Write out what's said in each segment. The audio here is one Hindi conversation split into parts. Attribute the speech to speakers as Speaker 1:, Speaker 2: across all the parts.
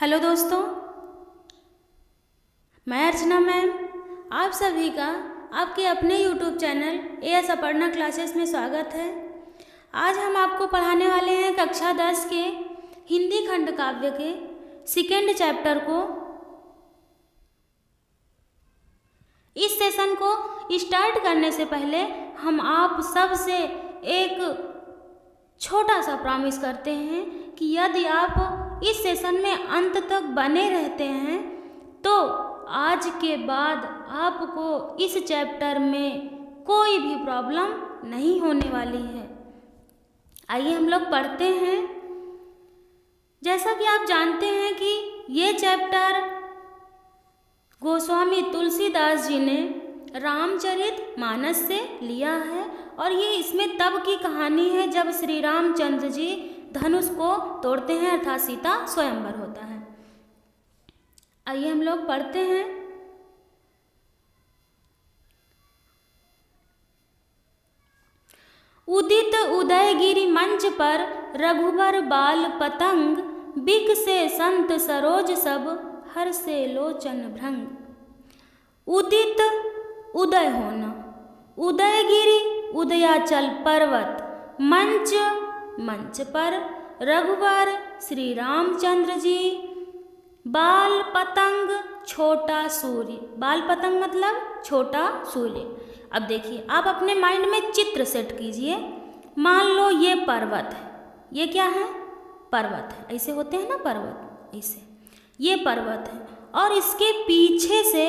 Speaker 1: हेलो दोस्तों, मैं अर्चना मैम आप सभी का आपके अपने YouTube channel as Aparna classes में स्वागत है। आज हम आपको पढ़ाने वाले हैं कक्षा 10 के हिंदी खंड काव्य के सेकेंड चैप्टर को। इस सेशन को स्टार्ट करने से पहले हम आप सब से एक छोटा सा प्रॉमिस करते हैं कि यदि आप इस सेशन में अंत तक बने रहते हैं तो आज के बाद आपको इस चैप्टर में कोई भी प्रॉब्लम नहीं होने वाली है। आइए हम लोग पढ़ते हैं। जैसा कि आप जानते हैं कि ये चैप्टर गोस्वामी तुलसीदास जी ने रामचरितमानस से लिया है और ये इसमें तब की कहानी है जब श्री रामचंद्र जी धनुष को तोड़ते हैं, अर्थात सीता स्वयंवर होता है। आइए हम लोग पढ़ते हैं। उदित उदयगिरि मंच पर रघुबर बाल पतंग, बिक से संत सरोज सब हर से लोचन भृंग। उदित उदय होना, उदयगिरि उदयाचल पर्वत, मंच मंच पर रघुवर श्री रामचंद्र जी, बाल पतंग छोटा सूर्य, बाल पतंग मतलब छोटा सूर्य। अब देखिए, आप अपने माइंड में चित्र सेट कीजिए। मान लो ये पर्वत है, ये क्या है? पर्वत है। ऐसे होते हैं ना पर्वत, ऐसे ये पर्वत है और इसके पीछे से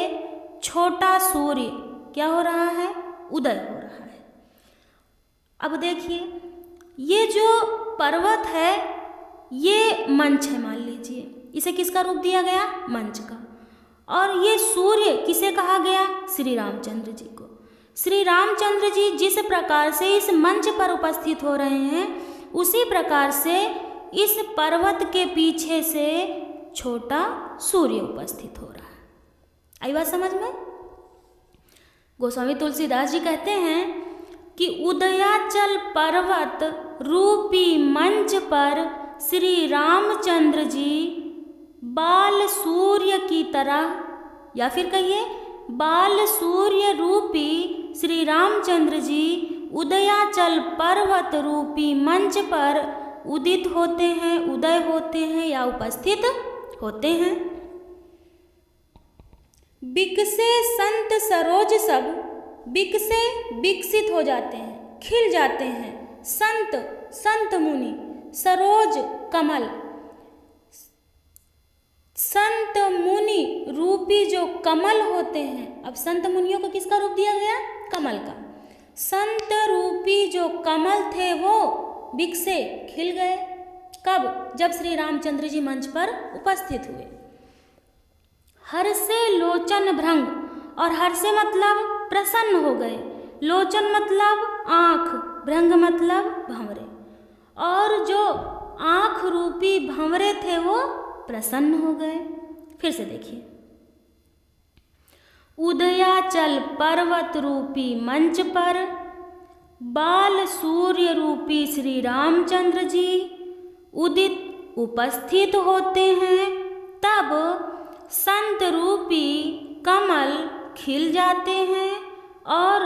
Speaker 1: छोटा सूर्य क्या हो रहा है? उदय हो रहा है। अब देखिए, ये जो पर्वत है ये मंच है, मान लीजिए। इसे किसका रूप दिया गया? मंच का। और ये सूर्य किसे कहा गया? श्री रामचंद्र जी को। श्री रामचंद्र जी जिस प्रकार से इस मंच पर उपस्थित हो रहे हैं, उसी प्रकार से इस पर्वत के पीछे से छोटा सूर्य उपस्थित हो रहा है। आई बात समझ में? गोस्वामी तुलसीदास जी कहते हैं कि उदयाचल पर्वत रूपी मंच पर श्री रामचंद्र जी बाल सूर्य की तरह, या फिर कहिए बाल सूर्य रूपी श्री रामचंद्र जी उदयाचल पर्वत रूपी मंच पर उदित होते हैं, उदय होते हैं या उपस्थित होते हैं। बिकसे संत सरोज सब, बिकसे विकसित हो जाते हैं, खिल जाते हैं। संत संत मुनि, सरोज कमल, संत मुनि रूपी जो कमल होते हैं। अब संत मुनियों को किसका रूप दिया गया? कमल का। संत रूपी जो कमल थे वो बिकसे, खिल गए। कब? जब श्री रामचंद्र जी मंच पर उपस्थित हुए। हर से लोचन भृंग, और हर से मतलब प्रसन्न हो गए, लोचन मतलब आँख, भृंग मतलब भंवरे, और जो आँख रूपी भंवरे थे वो प्रसन्न हो गए। फिर से देखिए, उदयाचल पर्वत रूपी मंच पर बाल सूर्य रूपी श्री रामचंद्र जी उदित उपस्थित होते हैं, तब संत रूपी कमल खिल जाते हैं और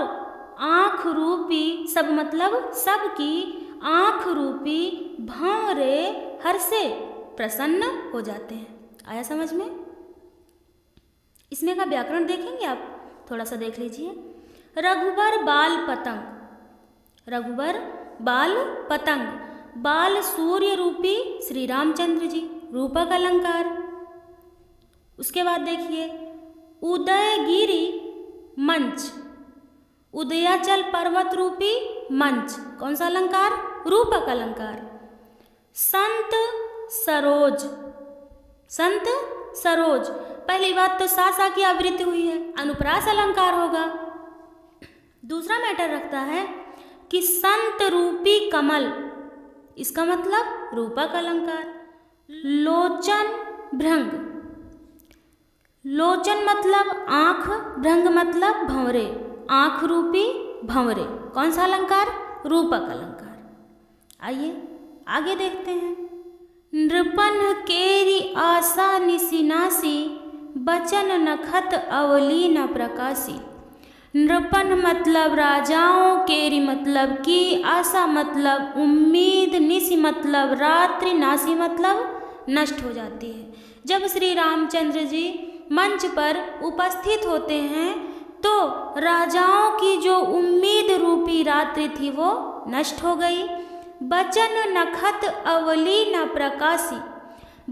Speaker 1: आँख रूपी, सब मतलब सबकी आँख रूपी भंवरे हर से प्रसन्न हो जाते हैं। आया समझ में? इसमें का व्याकरण देखेंगे आप, थोड़ा सा देख लीजिए। रघुबर बाल पतंग, रघुबर बाल पतंग, बाल सूर्य रूपी श्री रामचंद्र जी, रूपक अलंकार। उसके बाद देखिए, उदयगिरि मंच, उदयाचल पर्वत रूपी मंच, कौन सा अलंकार? रूपक अलंकार। संत सरोज, संत सरोज, पहली बात तो सा की आवृत्ति हुई है, अनुप्रास अलंकार होगा। दूसरा मैटर रखता है कि संत रूपी कमल, इसका मतलब रूपक अलंकार। लोचन भृंग, लोचन मतलब आँख, भृंग मतलब भंवरे, आँख रूपी भंवरे, कौन सा अलंकार? रूपक अलंकार। आइए आगे देखते हैं। नृपन केरी आशा निसिनासी, बचन नखत अवली न प्रकाशी। नृपन मतलब राजाओं, केरी मतलब की, आशा मतलब उम्मीद, निसी मतलब रात्रि, नासी मतलब नष्ट हो जाती है। जब श्री रामचंद्र जी मंच पर उपस्थित होते हैं तो राजाओं की जो उम्मीद रूपी रात्रि थी वो नष्ट हो गई। बचन नखत अवली न प्रकाशी।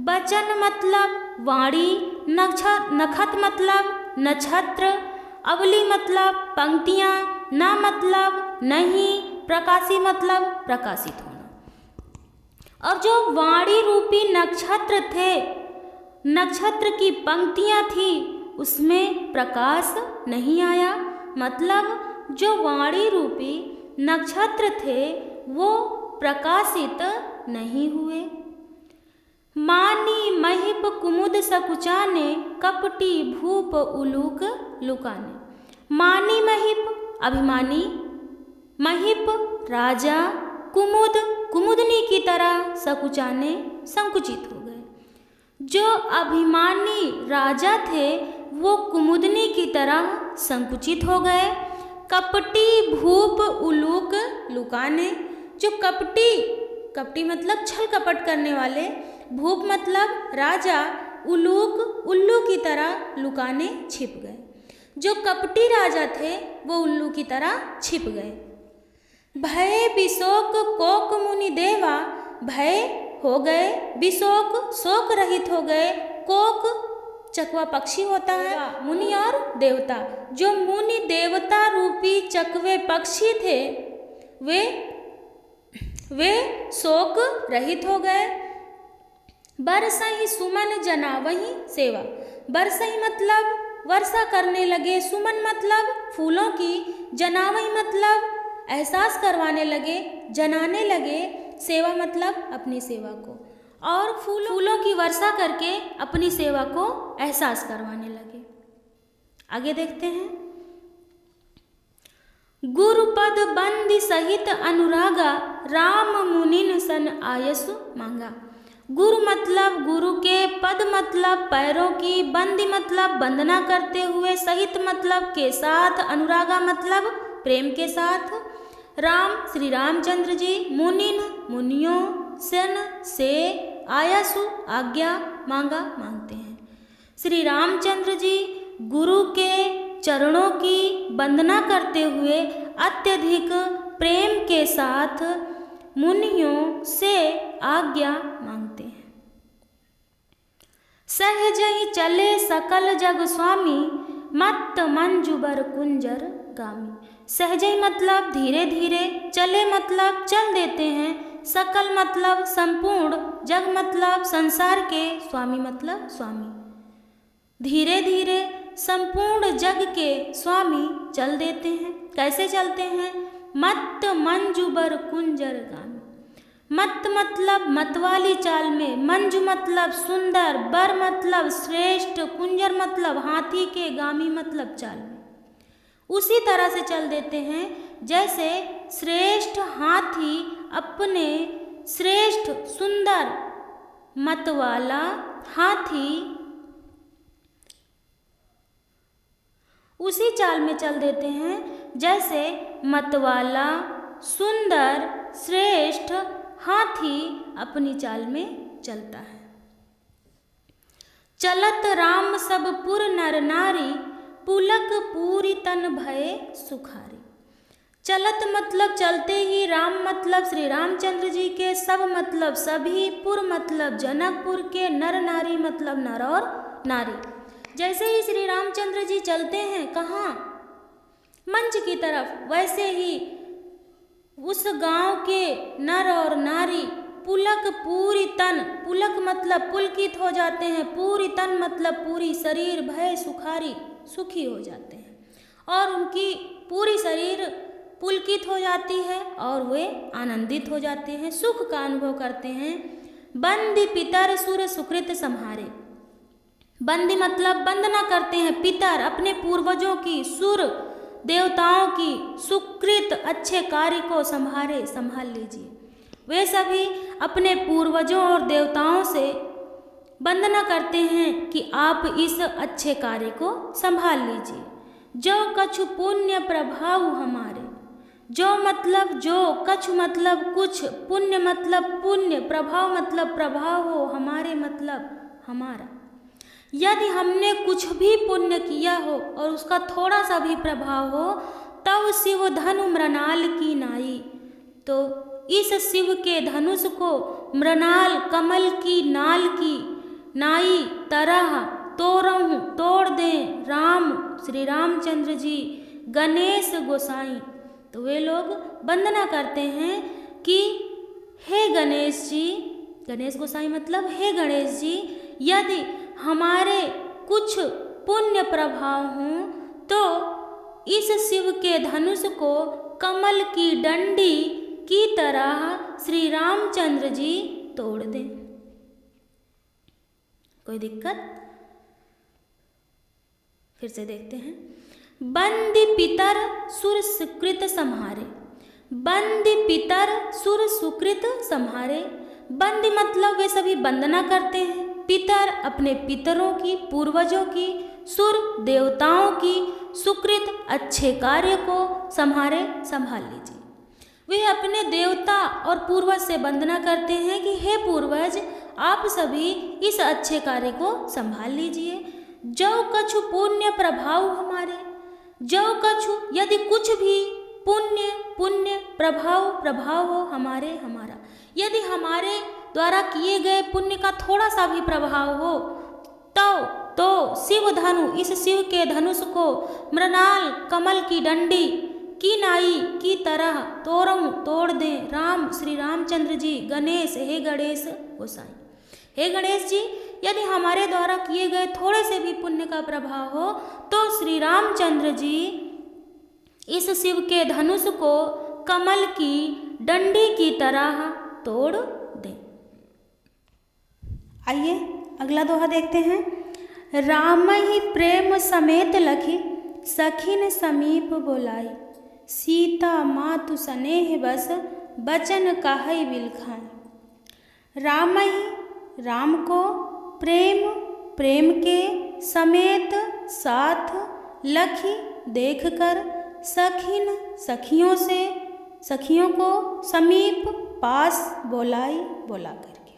Speaker 1: बचन मतलब वाणी, नखत मतलब नक्षत्र, अवली मतलब पंक्तियाँ, ना मतलब नहीं, प्रकाशी मतलब प्रकाशित होना। और जो वाणी रूपी नक्षत्र थे, नक्षत्र की पंक्तियाँ थी, उसमें प्रकाश नहीं आया। मतलब जो वाणी रूपी नक्षत्र थे वो प्रकाशित नहीं हुए। मानी महिप कुमुद सकुचाने, कपटी भूप उलूक लुकाने। मानी महिप अभिमानी, महिप राजा, कुमुद कुमुदनी की तरह, सकुचाने संकुचित हो गए। जो अभिमानी राजा थे वो कुमुदनी की तरह संकुचित हो गए। कपटी भूप उलूक लुकाने। जो कपटी मतलब छल कपट करने वाले, भूप मतलब राजा, उल्लूक उल्लू की तरह लुकाने छिप गए। जो कपटी राजा थे वो उल्लू की तरह छिप गए। भय बिशोक कोक मुनि देवा। भय हो गए, बिशोक शोक रहित हो गए, कोक चकवा पक्षी होता है, मुनि और देवता। जो मुनि देवता रूपी चकवे पक्षी थे वे शोक रहित हो गए। बरसहि सुमन जना वही सेवा। बरसहि मतलब वर्षा करने लगे, सुमन मतलब फूलों की, जनावही मतलब एहसास करवाने लगे, जनाने लगे, सेवा मतलब अपनी सेवा को, और फूलों की वर्षा करके अपनी सेवा को एहसास करवाने लगे। आगे देखते हैं। गुरुपद बंदी सहित अनुरागा, राम मुनिन सन आयसु मांगा। गुरु मतलब गुरु के, पद मतलब पैरों की, बंदी मतलब वंदना करते हुए, सहित मतलब के साथ, अनुरागा मतलब प्रेम के साथ। राम श्री रामचंद्र जी, मुनिन मुनियों, सन से, आयसु आज्ञा, मांगा मांगते हैं। श्री रामचंद्र जी गुरु के चरणों की वंदना करते हुए अत्यधिक प्रेम के साथ मुनियों से आज्ञा मांगते हैं। सहज ही चले सकल जग स्वामी, मत्त मंजुबर कुंजर गामी। सहज ही मतलब धीरे धीरे, चले मतलब चल देते हैं, सकल मतलब संपूर्ण, जग मतलब संसार के, स्वामी मतलब स्वामी। धीरे धीरे संपूर्ण जग के स्वामी चल देते हैं। कैसे चलते हैं? मत्त मंजुबर कुंजर गामी। मत्त मतलब मतवाली चाल में, मंजू मतलब सुंदर, बर मतलब श्रेष्ठ, कुंजर मतलब हाथी के, गामी मतलब चाल में। उसी तरह से चल देते हैं जैसे श्रेष्ठ हाथी अपने श्रेष्ठ सुंदर मतवाला हाथी उसी चाल में चल देते हैं जैसे मतवाला सुंदर श्रेष्ठ हाथी अपनी चाल में चलता है। चलत राम सब पुर नर नारी, पुलक पूरी तन भये सुखारी। चलत मतलब चलते ही, राम मतलब श्री रामचंद्र जी के, सब मतलब सभी, पुर मतलब जनकपुर के, नर नारी मतलब नर और नारी। जैसे ही श्री रामचंद्र जी चलते हैं कहाँ? मंच की तरफ, वैसे ही उस गांव के नर और नारी पुलक पूरी तन, पुलक मतलब पुलकित हो जाते हैं, पूरी तन मतलब पूरी शरीर, भय सुखारी सुखी हो जाते हैं, और उनकी पूरी शरीर पुलकित हो जाती है और वे आनंदित हो जाते हैं, सुख का अनुभव करते हैं। बंदी पितर सुर सुकृत संहारे। बंदी मतलब वंदना करते हैं, पितर अपने पूर्वजों की, सुर देवताओं की सुकृत अच्छे कार्य को संभाल लीजिए। वे सभी अपने पूर्वजों और देवताओं से वंदना करते हैं कि आप इस अच्छे कार्य को संभाल लीजिए। जो कछु पुण्य प्रभाव हमारे, जो कछु मतलब कुछ, पुण्य मतलब पुण्य, प्रभाव मतलब प्रभाव हो, हमारे मतलब हमारा। यदि हमने कुछ भी पुण्य किया हो और उसका थोड़ा सा भी प्रभाव हो, तब शिव धनु मृणाल की नाई, तो इस शिव के धनुष को मृणाल कमल की नाल की नाई तरह तोड़ दें राम श्री रामचंद्र जी गणेश गोसाई। तो वे लोग वंदना करते हैं कि हे गणेश जी, गणेश गोसाई मतलब हे गणेश जी, यदि हमारे कुछ पुण्य प्रभाव हों तो इस शिव के धनुष को कमल की डंडी की तरह श्री रामचंद्र जी तोड़ दें। कोई दिक्कत? फिर से देखते हैं। बंदी पितर सुर सुकृत सम्हारे, बंदी पितर सुर सुकृत सम्हारे। बंदी मतलब वे सभी वंदना करते हैं, पितर अपने पितरों की, पूर्वजों की, सुर देवताओं की, सुकृत अच्छे कार्य को संभाल लीजिए। वे अपने देवता और पूर्वज से वंदना करते हैं कि हे पूर्वज, आप सभी इस अच्छे कार्य को संभाल लीजिए। जो कछु पुण्य प्रभाव हमारे, जो कछु यदि कुछ भी पुण्य प्रभाव हो हमारा, यदि हमारे द्वारा किए गए पुण्य का थोड़ा सा भी प्रभाव हो तो शिव धनु, इस शिव के धनुष को मृणाल कमल की डंडी की नाई की तरह तोड़ दें राम श्री रामचंद्र जी गणेश, हे गणेश गोसाई। हे गणेश जी, यदि हमारे द्वारा किए गए थोड़े से भी पुण्य का प्रभाव हो तो श्री रामचंद्र जी इस शिव के धनुष को कमल की डंडी की तरह तोड़ दें। आइए अगला दोहा देखते हैं। राम ही प्रेम समेत लखी, सखिन समीप बोलाई, सीता मातु स्नेह बस, बचन काहै बिलखाई। राम को प्रेम के समेत साथ, लखी देखकर, सखियों को समीप पास बोला करके।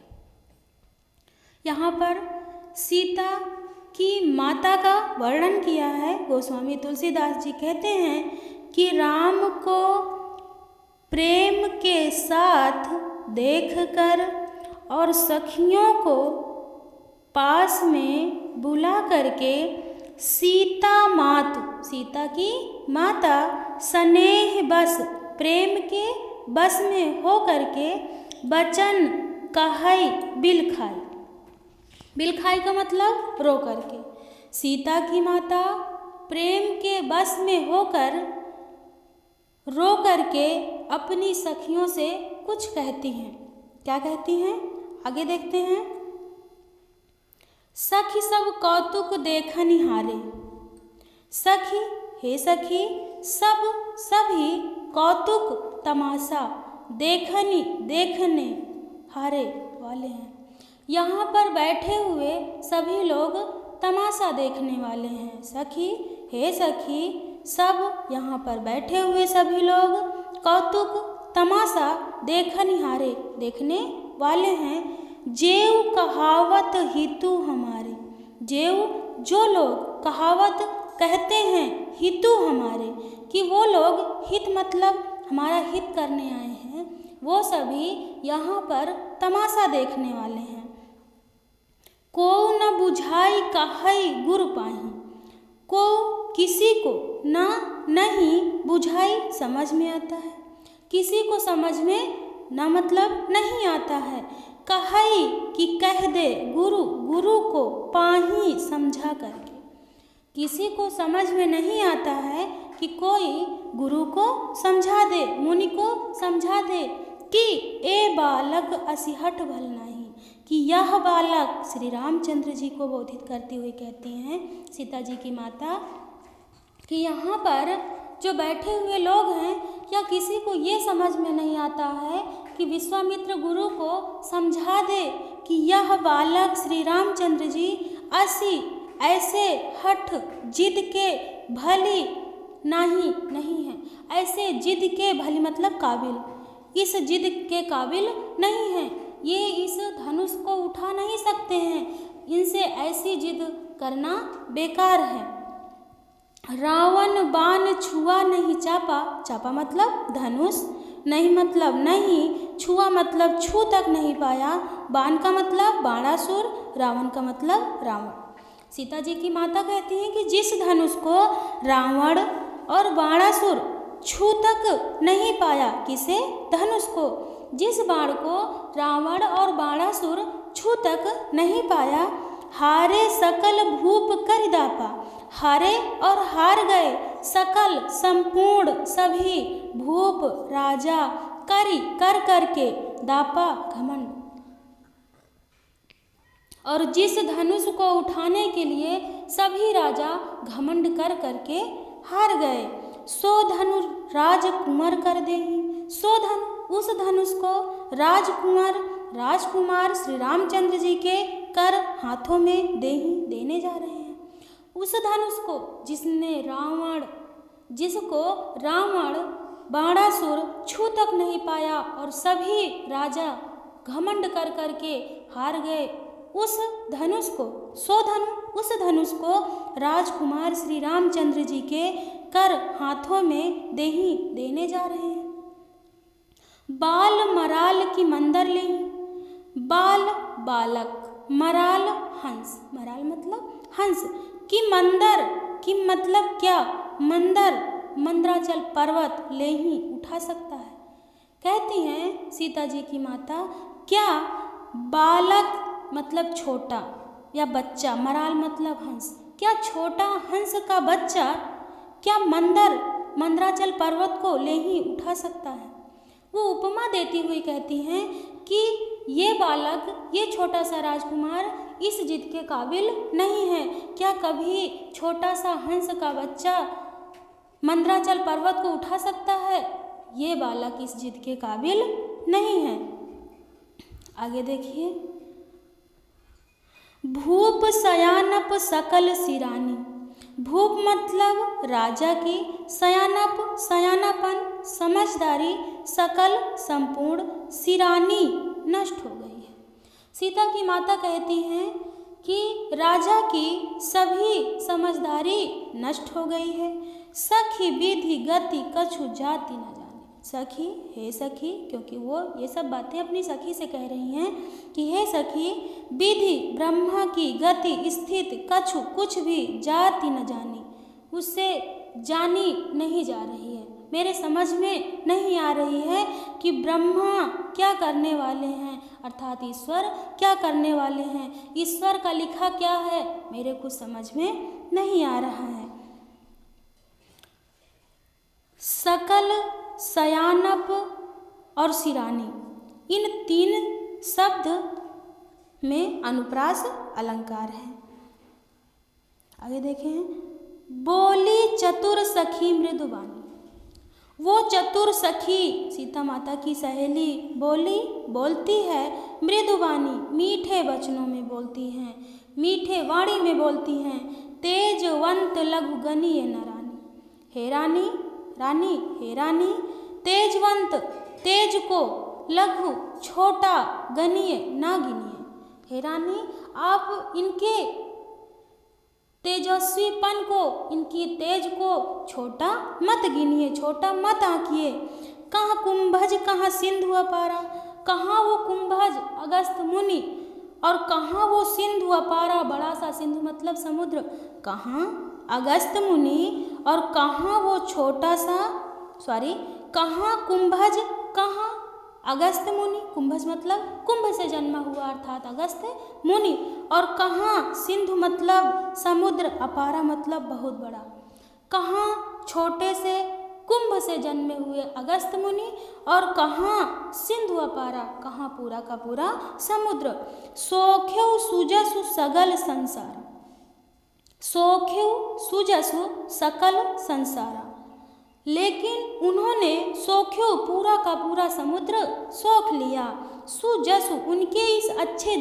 Speaker 1: यहाँ पर सीता की माता का वर्णन किया है। गोस्वामी तुलसीदास जी कहते हैं कि राम को प्रेम के साथ देखकर और सखियों को पास में बुला करके सीता की माता स्नेह बस, प्रेम के बस में हो करके बचन कहै बिलखाई का मतलब रो करके। सीता की माता प्रेम के बस में होकर रो करके अपनी सखियों से कुछ कहती हैं। क्या कहती हैं आगे देखते हैं। सखी सब कौतुक देखनि हारे, सखी हे सखी सभी कौतुक तमाशा देखने हारे वाले हैं। यहाँ पर बैठे हुए सभी लोग तमाशा देखने वाले हैं। सखी हे सखी सब यहाँ पर बैठे हुए सभी लोग कौतुक तमाशा देखनिहारे देखने वाले हैं। जेव कहावत हितु हमारे, जेव जो लोग कहावत कहते हैं हितु हमारे, कि वो लोग हित मतलब हमारा हित करने आए हैं, वो सभी यहाँ पर तमाशा देखने वाले हैं। को न बुझाई काहै गुर पाही, को किसी को नहीं बुझाई समझ में आता है, किसी को समझ में न मतलब नहीं आता है। कहै कि कह दे गुरु को पाही समझा करके, किसी को समझ में नहीं आता है कि कोई गुरु को समझा दे, मुनि को समझा दे कि ए बालक असिहट भल नहीं, कि यह बालक श्री रामचंद्र जी को बोधित करती हुई कहती हैं सीता जी की माता कि यहाँ पर जो बैठे हुए लोग हैं, क्या किसी को ये समझ में नहीं आता है कि विश्वामित्र गुरु को समझा दे कि यह बालक श्री रामचंद्र जी ऐसे हठ जिद के भली नहीं है, ऐसे जिद के भली मतलब काबिल, इस जिद के काबिल नहीं है, ये इस धनुष को उठा नहीं सकते हैं, इनसे ऐसी जिद करना बेकार है। रावण बाण छुआ नहीं चापा, चापा मतलब धनुष, नहीं मतलब नहीं, छुआ मतलब छू तक नहीं पाया, बाण का मतलब बाणासुर, रावण का मतलब रावण। सीता जी की माता कहती हैं कि जिस धनुष को रावण और बाणासुर छू तक नहीं पाया, किसे? धनुष को। जिस बाण को रावण और बाणासुर छू तक नहीं पाया, हारे सकल भूप कर दापा, हारे और हार गए सकल संपूर्ण सभी भूप राजा कर करके दापा घमंड, और जिस धनुष को उठाने के लिए सभी राजा घमंड कर करके हार गए, सो धनु राजकुमार कर देही, सो धनु उस धनुष को राजकुमार श्री रामचंद्र जी के कर हाथों में देने जा रहे हैं। उस धनुष को जिसको रावण बाणासुर छू तक नहीं पाया और सभी राजा घमंड कर करके हार गए, उस धनुष को राजकुमार श्री रामचंद्र जी के कर हाथों में देने जा रहे हैं। बाल मराल की मंदर ले, बाल बालक, मराल हंस, मराल मतलब हंस, की मंदर की मतलब क्या? मंदराचल पर्वत ले ही उठा सकता है। कहती हैं सीता जी की माता, क्या बालक मतलब छोटा या बच्चा, मराल मतलब हंस, क्या छोटा हंस का बच्चा क्या मंदराचल पर्वत को ले ही उठा सकता है? वो उपमा देती हुई कहती हैं कि ये बालक, ये छोटा सा राजकुमार इस जिद के काबिल नहीं है। क्या कभी छोटा सा हंस का बच्चा मंदराचल पर्वत को उठा सकता है? ये बालक इस जिद के काबिल नहीं है। आगे देखिए, भूप सयानप सकल सिरानी, भूप मतलब राजा की, सयानापन समझदारी, सकल संपूर्ण, सिरानी नष्ट हो गई है। सीता की माता कहती हैं कि राजा की सभी समझदारी नष्ट हो गई है। सखी विधि गति कछु जाति न जाने, सखी, हे सखी, क्योंकि वो ये सब बातें अपनी सखी से कह रही हैं कि हे सखी, विधि ब्रह्मा की गति स्थित कछु कुछ भी जाति न जानी, उससे जानी नहीं जा रही है, मेरे समझ में नहीं आ रही है कि ब्रह्मा क्या करने वाले हैं, अर्थात ईश्वर क्या करने वाले हैं, ईश्वर का लिखा क्या है, मेरे कुछ समझ में नहीं आ रहा है। सकल, सयानप और सिरानी, इन तीन शब्द में अनुप्रास अलंकार है। आगे देखें, बोली चतुर सखी मृदुबानी, वो चतुर सखी सीता माता की सहेली बोलती है मृदुबानी, मीठे वचनों में बोलती हैं, मीठे वाणी में बोलती हैं। तेजवंत लघु गनीय न रानी, हे रानी, रानी, हे रानी, तेजवंत, तेज को, लघु छोटा, गनीय ना गिनिए, हे रानी, आप इनके तेजस्वीपन को, इनकी तेज को छोटा मत गिनिए, छोटा मत आंकिए। कहाँ कुंभज कहाँ सिंधु अपारा, कहाँ वो कुंभज अगस्त मुनि और कहाँ वो सिंधु अपारा, बड़ा सा सिंधु मतलब समुद्र, कहाँ अगस्त मुनि और कहाँ वो छोटा सा, कहाँ कुंभज, कहाँ अगस्त मुनि, कुंभज मतलब कुंभ से जन्मा हुआ अर्थात अगस्त मुनि, और कहाँ सिंधु मतलब समुद्र, अपारा मतलब बहुत बड़ा, कहाँ छोटे से कुंभ से जन्मे हुए अगस्त मुनि और कहाँ सिंधु अपारा, कहाँ पूरा का पूरा समुद्र। सोख्यु सुजसु सगल संसार, सोख्यु सुजसु सकल संसारा, लेकिन उन्होंने सोख्यो पूरा का पूरा समुद्र सोख लिया। सुजसु उनके इस अच्छे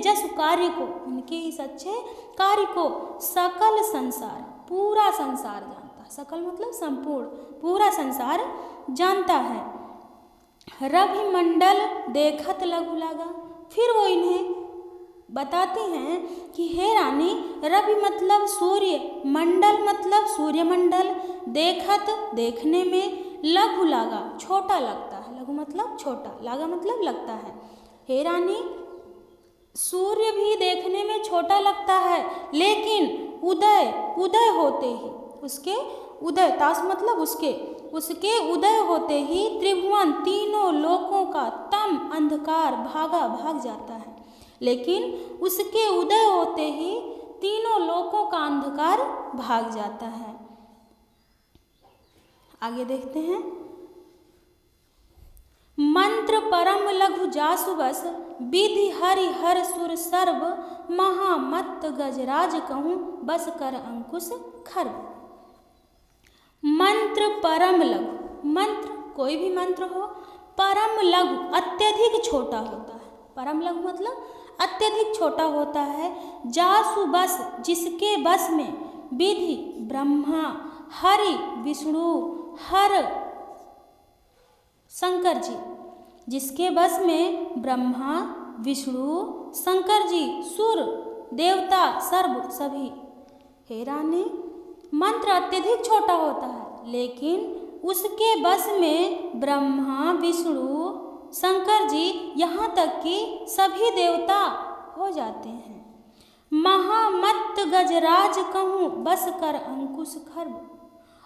Speaker 1: कार्य को सकल संसार, पूरा संसार जानता है। सकल मतलब संपूर्ण, पूरा संसार जानता है। रवि मंडल देखत लघु लगा। फिर वो इन्हें बताते हैं कि हे रानी, रवि मतलब सूर्य, मंडल मतलब सूर्यमंडल, देखत देखने में, लघु लागा छोटा लगता है। लघु मतलब छोटा, लागा मतलब लगता है। हे रानी, सूर्य भी देखने में छोटा लगता है, लेकिन उदय होते ही उसके उदय, तास मतलब उसके उदय होते ही त्रिभुवन तीनों लोकों का तम अंधकार भाग जाता है। लेकिन उसके उदय होते ही तीनों लोकों का अंधकार भाग जाता है। आगे देखते हैं। मंत्र परम लघु जासु बस, विधि हरि हर सुर सर्व, महामत्त गजराज कहूँ बस कर अंकुश खर्व। मंत्र परम लघु, मंत्र कोई भी मंत्र हो, परम लघु अत्यधिक छोटा होता है। परम लघु मतलब अत्यधिक छोटा होता है। जासु बस जिसके बस में, विधि ब्रह्मा, हरि विष्णु, हर शंकर जी, जिसके बस में ब्रह्मा विष्णु शंकर जी, सुर देवता सर्व सभी। हे रानी, मंत्र अत्यधिक छोटा होता है, लेकिन उसके बस में ब्रह्मा विष्णु शंकर जी, यहाँ तक कि सभी देवता हो जाते हैं। महामत्त गजराज कहूँ बस कर अंकुश खर्व।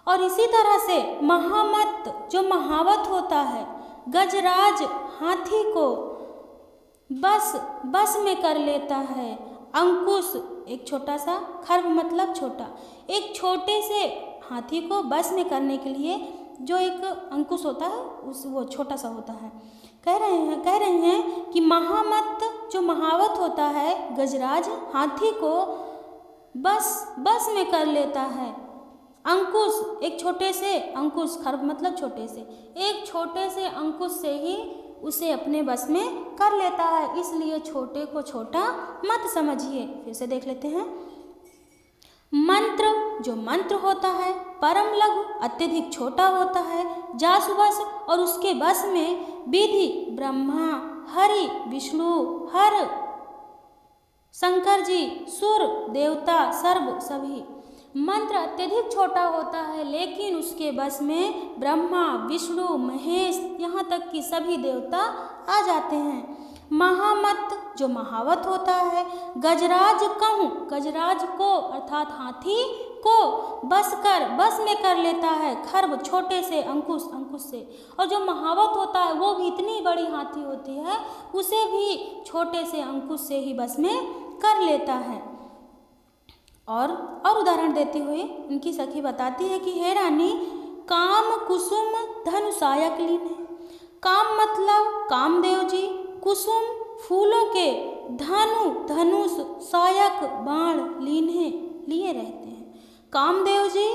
Speaker 1: और इसी तरह से महामत्त जो महावत होता है, गजराज हाथी को बस में कर लेता है। अंकुश एक छोटा सा, खर्व मतलब छोटा, एक छोटे से हाथी को बस में करने के लिए जो एक अंकुश होता है वो छोटा सा होता है। कह रहे हैं कि महामत्त जो महावत होता है, गजराज हाथी को बस में कर लेता है। अंकुश एक छोटे से अंकुश, खर्व मतलब छोटे से, एक छोटे से अंकुश से ही उसे अपने बस में कर लेता है। इसलिए छोटे को छोटा मत समझिए। फिर से देख लेते हैं। मंत्र जो मंत्र होता है, परम लघु अत्यधिक छोटा होता है, जासु बस और उसके बस में विधि ब्रह्मा, हरि विष्णु, हर शंकर जी, सुर देवता सर्व सभी। मंत्र अत्यधिक छोटा होता है, लेकिन उसके बस में ब्रह्मा विष्णु महेश, यहाँ तक कि सभी देवता आ जाते हैं। महामत्त जो महावत होता है, गजराज कहूँ, गजराज को अर्थात हाथी को बस में कर लेता है। खर्व छोटे से अंकुश से, और जो महावत होता है वो भी इतनी बड़ी हाथी होती है, उसे भी छोटे से अंकुश से ही बस में कर लेता है। और उदाहरण देते हुए उनकी सखी बताती है कि हे रानी, काम कुसुम धनुषायक लीन है। काम मतलब कामदेव जी, कुसुम फूलों के, धनुष सायक बाण लिए रहते हैं। कामदेव जी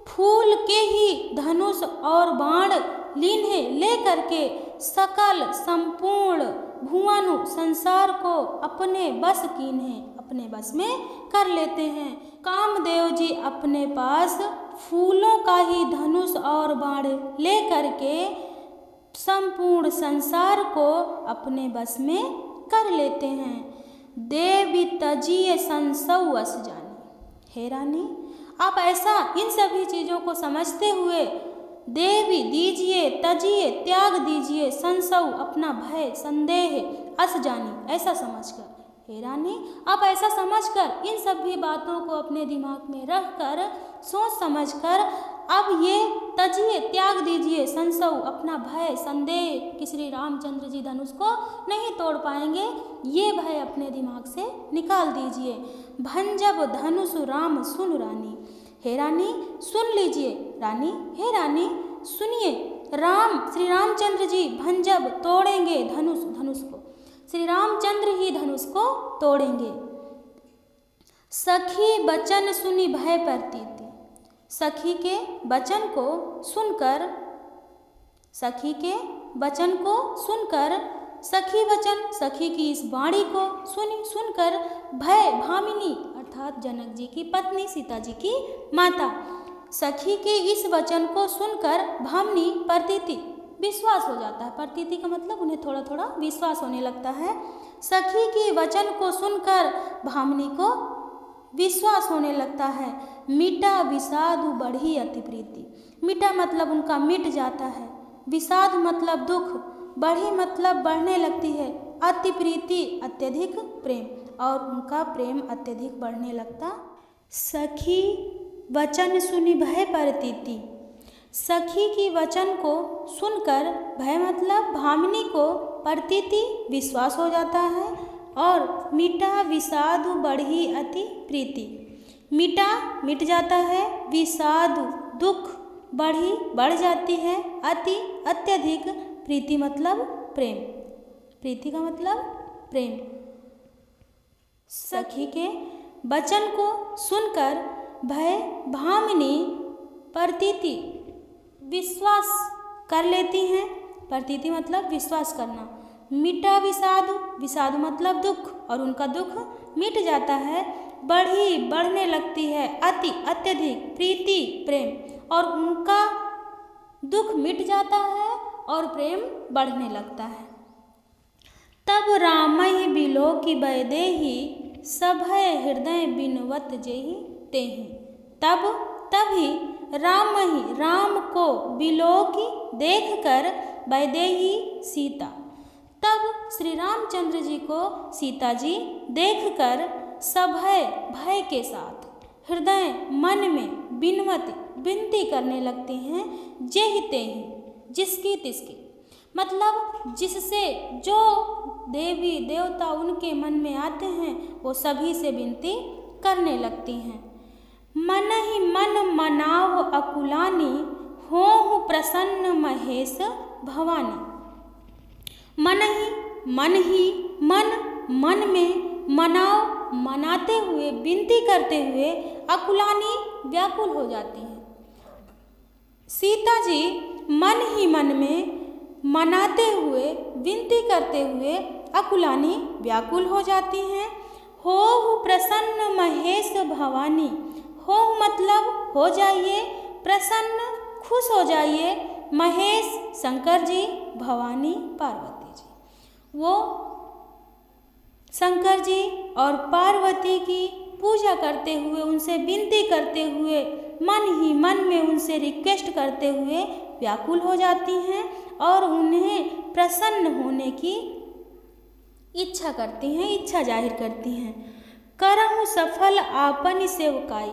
Speaker 1: फूल के ही धनुष और बाण लीन्हे ले करके सकल संपूर्ण भुवनु संसार को अपने बस कीन्हे, अपने बस में कर लेते हैं। कामदेव जी अपने पास फूलों का ही धनुष और बाण ले करके संपूर्ण संसार को अपने बस में कर लेते हैं। देवी तजिए संसौ अस जानी। हे रानी, आप ऐसा इन सभी चीज़ों को समझते हुए देवी दीजिए, तजिए त्याग दीजिए, संसौ अपना भय संदेह, अस जानी ऐसा समझकर। हे रानी, आप ऐसा समझकर इन सभी बातों को अपने दिमाग में रखकर सोच समझकर अब ये तजिए त्याग दीजिए, संसौ अपना भय संदेह कि श्री रामचंद्र जी धनुष को नहीं तोड़ पाएंगे, ये भय अपने दिमाग से निकाल दीजिए। भंजब धनुष राम सुन रानी। हे रानी सुन लीजिए, रानी हे रानी सुनिए, श्री रामचंद्र जी भंजब तोड़ेंगे धनुष को, श्री रामचंद्र ही धनुष को तोड़ेंगे। सखी बचन सुनी भय प्रतीति। सखी के वचन को सुनकर सखी के वचन को सुनकर, सखी वचन सखी की इस वाणी को सुनकर भय भामिनी अर्थात जनक जी की पत्नी सीता जी की माता, सखी के इस वचन को सुनकर भामिनी प्रतीति विश्वास हो जाता है। प्रतीति का मतलब उन्हें थोड़ा थोड़ा विश्वास होने लगता है। सखी के वचन को सुनकर भामिनी को विश्वास होने लगता है। मिटा विषादु बढ़ी अति प्रीति, मिटा मतलब उनका मिट जाता है, विषाद मतलब दुख, बढ़ी मतलब बढ़ने लगती है, अति प्रीति अत्यधिक प्रेम, और उनका प्रेम अत्यधिक बढ़ने लगता। सखी वचन सुनि भय प्रतीति, सखी की वचन को सुनकर भय मतलब भामिनी को प्रतीति विश्वास हो जाता है। और मिटा विषादु बढ़ी अति प्रीति, मिटा मिट जाता है, विषादु दुख बढ़ी बढ़ जाती है, अति अत्यधिक, प्रीति मतलब प्रेम, प्रीति का मतलब प्रेम। सखी के वचन को सुनकर भय भामिनी प्रतीति विश्वास कर लेती हैं, प्रतीति मतलब विश्वास करना। मिटा विषादु, विषादु मतलब दुख, और उनका दुख मिट जाता है। बढ़ी बढ़ने लगती है, अति अत्यधिक, प्रीति प्रेम, और उनका दुख मिट जाता है और प्रेम बढ़ने लगता है। तब रामहि बिलो की बैदेही, सभय हृदय बिनवत जेहि तेहि, तब तभी रामहि राम को बिलो की देख कर बैदेही सीता, तब श्री रामचंद्र जी को सीता जी देखकर सभय भय के साथ हृदय मन में बिनवती विनती करने लगते हैं, जेहि तेहि जिसकी तिसकी, मतलब जिससे जो देवी देवता उनके मन में आते हैं वो सभी से विनती करने लगती हैं। मन ही मन मनाव अकुलानी, होहु प्रसन्न महेश भवानी, मन ही मन में मनाव मनाते हुए विनती करते हुए अकुलानी व्याकुल हो जाती हैं। सीता जी मन ही मन में मनाते हुए विनती करते हुए अकुलानी व्याकुल हो जाती हैं। होहु प्रसन्न महेश भवानी, हो मतलब हो जाइए, प्रसन्न खुश हो जाइए, महेश शंकर जी, भवानी पार्वती जी। वो शंकर जी और पार्वती की पूजा करते हुए, उनसे विनती करते हुए, मन ही मन में उनसे रिक्वेस्ट करते हुए व्याकुल हो जाती हैं और उन्हें प्रसन्न होने की इच्छा करती हैं, इच्छा जाहिर करती हैं। करहु सफल आपन सेवकाई,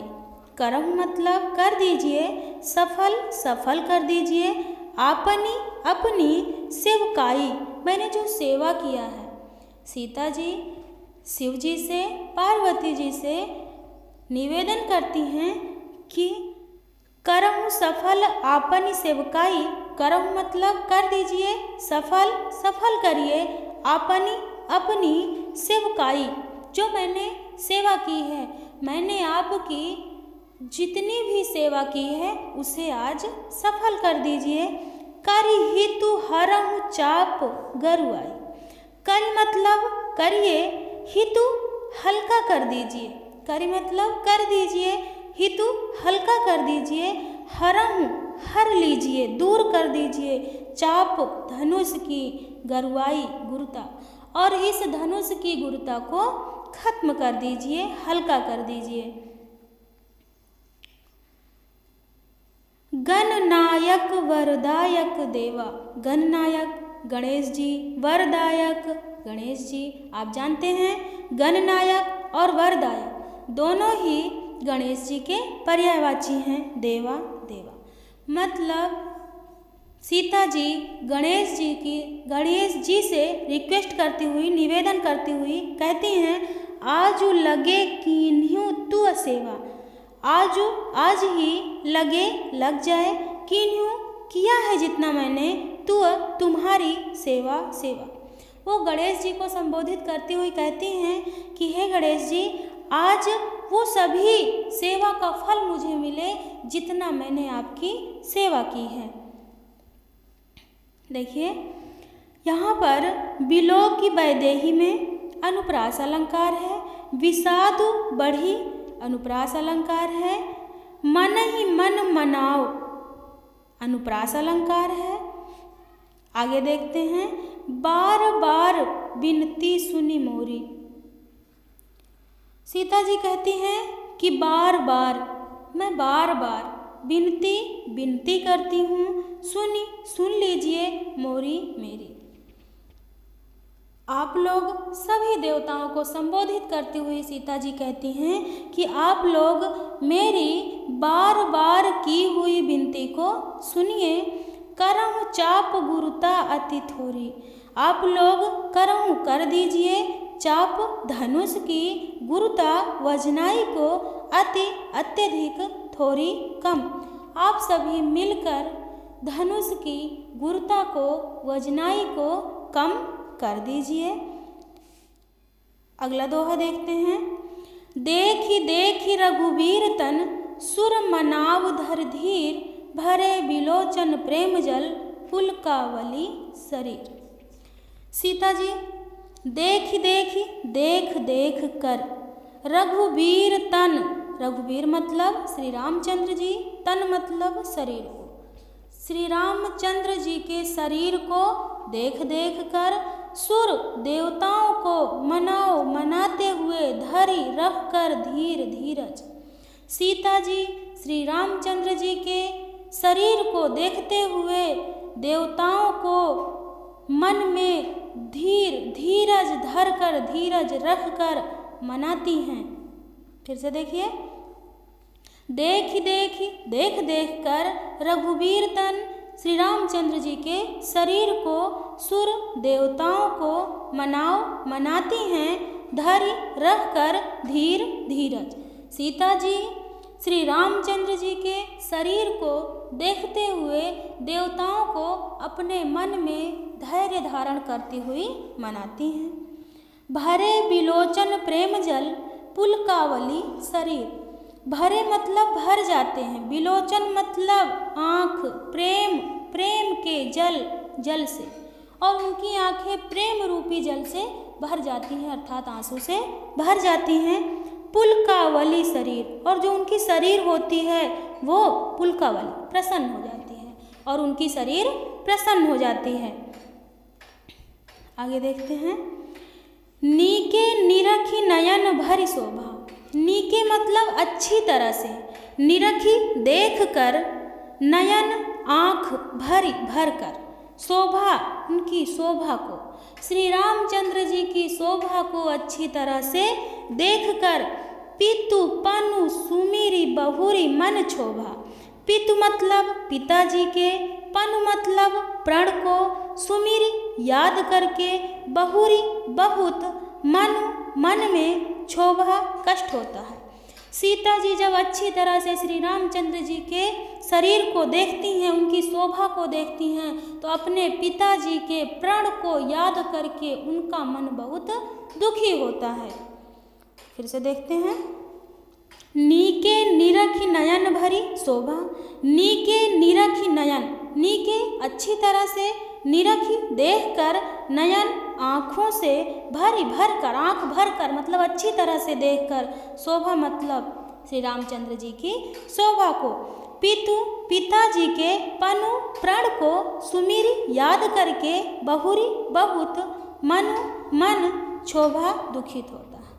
Speaker 1: करहु मतलब कर दीजिए, सफल सफल कर दीजिए, आपनी अपनी सेवकाई मैंने जो सेवा किया है। सीता जी शिव जी से, पार्वती जी से निवेदन करती हैं कि करहु सफल आपनी सेवकाई, करहु मतलब कर दीजिए, सफल सफल करिए, आपनी अपनी सेवकाई जो मैंने सेवा की है, मैंने आपकी जितनी भी सेवा की है उसे आज सफल कर दीजिए। करि हितु हरहु चाप गरुआई, करि मतलब करिए, हितु हल्का कर दीजिए, करि मतलब कर दीजिए, हितु हल्का कर दीजिए, हरहु हर लीजिए, दूर कर दीजिए, चाप धनुष की, गरुआई गुरुता, और इस धनुष की गुरुता को खत्म कर दीजिए, हल्का कर दीजिए। गणनायक वरदायक देवा, गणनायक गणेश जी, वरदायक गणेश जी, आप जानते हैं गणनायक और वरदायक दोनों ही गणेश जी के पर्यायवाची हैं। देवा देवा मतलब सीता जी गणेश जी से रिक्वेस्ट करती हुई, निवेदन करती हुई कहती हैं, आजू लगे कीन्ह्यू तू सेवा, आज ही लगे लग जाए, कीन्ह्यू किया है जितना मैंने, तू तुम्हारी सेवा सेवा। वो गणेश जी को संबोधित करती हुई कहती हैं कि हे गणेश जी, आज वो सभी सेवा का फल मुझे मिले जितना मैंने आपकी सेवा की है। देखिए यहाँ पर बिलो की वैदेही में अनुप्रास अलंकार है, विषादु बढ़ी अनुप्रास अलंकार है, मन ही मन मनाओ अनुप्रास अलंकार है। आगे देखते हैं, बार बार बिनती सुनी मोरी। सीता जी कहती हैं कि बार बार, मैं बार बार विनती करती हूँ, सुन लीजिए मोरी मेरी। आप लोग सभी देवताओं को संबोधित करती हुई सीता जी कहती हैं कि आप लोग मेरी बार बार की हुई विनती को सुनिए। करहु चाप गुरुता अति थोरी, आप लोग करहु कर दीजिए चाप धनुष की गुरुता वजनाई को अत्यधिक थोड़ी कम। आप सभी मिलकर धनुष की गुरुता को वजनाई को कम कर दीजिए। अगला दोहा देखते हैं, देखी देखी रघुवीर तन सुर मनाव धर धीर, भरे बिलोचन प्रेम जल पुलकावली शरीर। सीता जी देख देख कर रघुवीर तन, रघुवीर मतलब श्री रामचंद्र जी, तन मतलब शरीर को, श्री रामचंद्र जी के शरीर को देख देख कर, सुर देवताओं को मनाते हुए, धरी रख कर धीर धीरज। सीता जी श्री रामचंद्र जी के शरीर को देखते हुए देवताओं को मन में धीरज धर कर, धीरज रख कर मनाती हैं। फिर से देखिए, देख कर रघुवीर तन श्री रामचंद्र जी के शरीर को सुर देवताओं को मनाती हैं, धरी रख कर धीर धीरज। सीता जी श्री रामचंद्र जी के शरीर को देखते हुए देवताओं को अपने मन में धैर्य धारण करती हुई मनाती हैं। भरे बिलोचन प्रेम जल पुलकावली शरीर, भरे मतलब भर जाते हैं, बिलोचन मतलब आँख, प्रेम के जल से, और उनकी आँखें प्रेम रूपी जल से भर जाती हैं, अर्थात आंसू से भर जाती हैं। पुलकावली शरीर, और जो उनकी शरीर होती है वो पुलकावली प्रसन्न हो जाती है, और उनकी शरीर प्रसन्न हो जाती है। आगे देखते हैं, नीके निरखी नयन भरी शोभा। नीके मतलब अच्छी तरह से, निरखी देख कर, नयन आँख भर कर, शोभा उनकी शोभा को, श्री रामचंद्र जी की शोभा को अच्छी तरह से देखकर, पितु पनु सुमिरी बहुरी मन क्षोभा। पितु मतलब पिताजी के, पनु मतलब प्रण को, सुमिरी याद करके, बहुरी बहुत, मन में क्षोभा कष्ट होता है। सीता जी जब अच्छी तरह से श्री रामचंद्र जी के शरीर को देखती हैं, उनकी शोभा को देखती हैं, तो अपने पिताजी के प्रण को याद करके उनका मन बहुत दुखी होता है। फिर से देखते हैं, नीके निरखी नयन भरी शोभा। नीके निरखी नयन, नीके अच्छी तरह से, निरखी देखकर, नयन आँखों से, भर कर, आँख भर कर मतलब अच्छी तरह से देखकर, शोभा मतलब श्री रामचंद्र जी की शोभा को, पिताजी के पनु प्रण को, सुमिरी याद करके, बहुरी बहुत, मन क्षोभा दुखित होता है।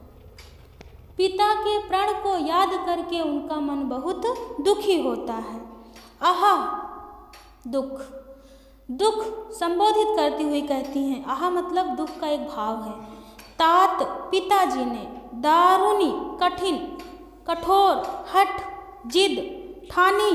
Speaker 1: पिता के प्रण को याद करके उनका मन बहुत दुखी होता है। आहा दुख संबोधित करती हुई कहती हैं, आहा मतलब दुख का एक भाव है। तात पिताजी ने, दारुणी कठिन कठोर, हठ जिद ठान ली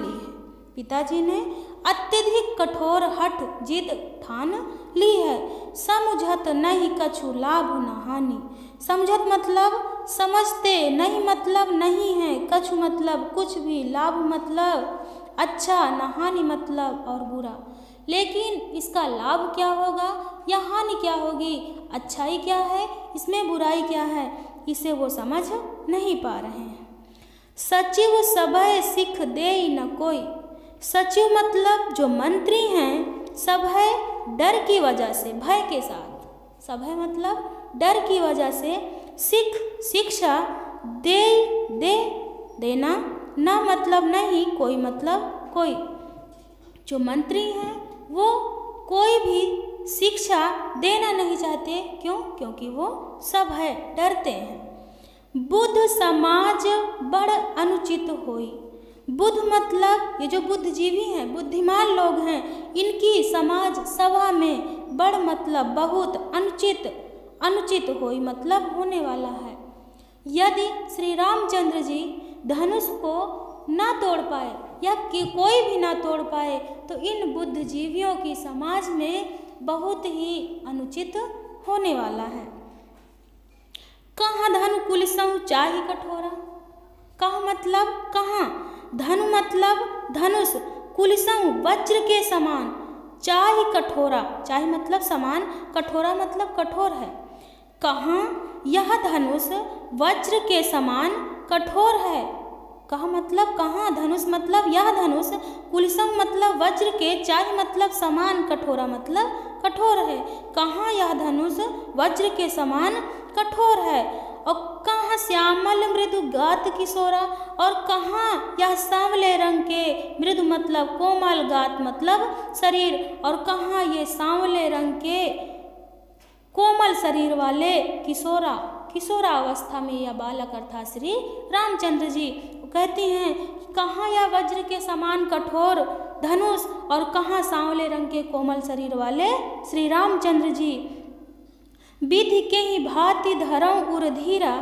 Speaker 1: है। पिताजी ने अत्यधिक कठोर हठ जिद ठान ली है। समझत नहीं कछु लाभ न हानि। समझत मतलब समझते, नहीं मतलब नहीं है, कछु मतलब कुछ भी, लाभ मतलब अच्छा, न हानि मतलब और बुरा। लेकिन इसका लाभ क्या होगा या हानि क्या होगी, अच्छाई क्या है, इसमें बुराई क्या है, इसे वो समझ नहीं पा रहे हैं। सचिव सभय सिख दे न कोई। सचिव मतलब जो मंत्री हैं, सभय डर की वजह से, भय के साथ, सभय मतलब डर की वजह से, शिक्षा देना, न मतलब नहीं, कोई मतलब कोई। जो मंत्री हैं वो कोई भी शिक्षा देना नहीं चाहते, क्यों? क्योंकि वो सभय डरते हैं। बुद्ध समाज बड़ अनुचित होई। बुद्ध मतलब ये जो बुद्धिजीवी हैं, बुद्धिमान लोग हैं, इनकी समाज सभा में बड़ मतलब बहुत अनुचित होई मतलब होने वाला है। यदि श्री रामचंद्र जी धनुष को ना तोड़ पाए या कि कोई भी ना तोड़ पाए तो इन बुद्धिजीवियों की समाज में बहुत ही अनुचित होने वाला है। कहाँ धनु कुलिसहु चाहि कठोरा। कहाँ मतलब कहाँ, धनु मतलब धनुष, कुलिसहु वज्र के समान, चाहि कठोरा, चाहि मतलब समान, कठोरा मतलब कठोर है। कहाँ यह धनुष वज्र के समान कठोर है। कहाँ मतलब कहाँ, धनुष मतलब यह धनुष, कुलिसम मतलब वज्र के, चाहि मतलब समान, कठोरा मतलब कठोर है। कहाँ यह धनुष वज्र के समान कठोर है। और कहाँ श्यामल मृदु गात किशोरा, और कहाँ यह सांवले रंग के, मृदु मतलब कोमल, गात मतलब शरीर, और कहाँ ये सांवले रंग के कोमल शरीर वाले किशोरा अवस्था में यह बालक अर्थात श्री रामचंद्र जी कहती हैं कहाँ यह वज्र के समान कठोर धनुष और कहाँ सांवले रंग के कोमल शरीर वाले श्री रामचंद्र जी। विधि के ही भांति धरऊं उर धीरा।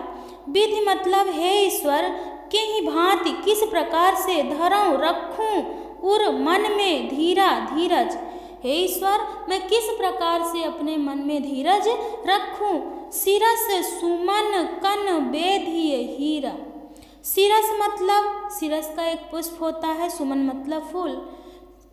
Speaker 1: विधि मतलब हे ईश्वर, के ही भांति किस प्रकार से धरऊं रखूं उर मन में धीरज। हे ईश्वर, मैं किस प्रकार से अपने मन में धीरज रखूं। सिरस सुमन कन बेधिय हीरा। सिरस मतलब सिरस का एक पुष्प होता है, सुमन मतलब फूल,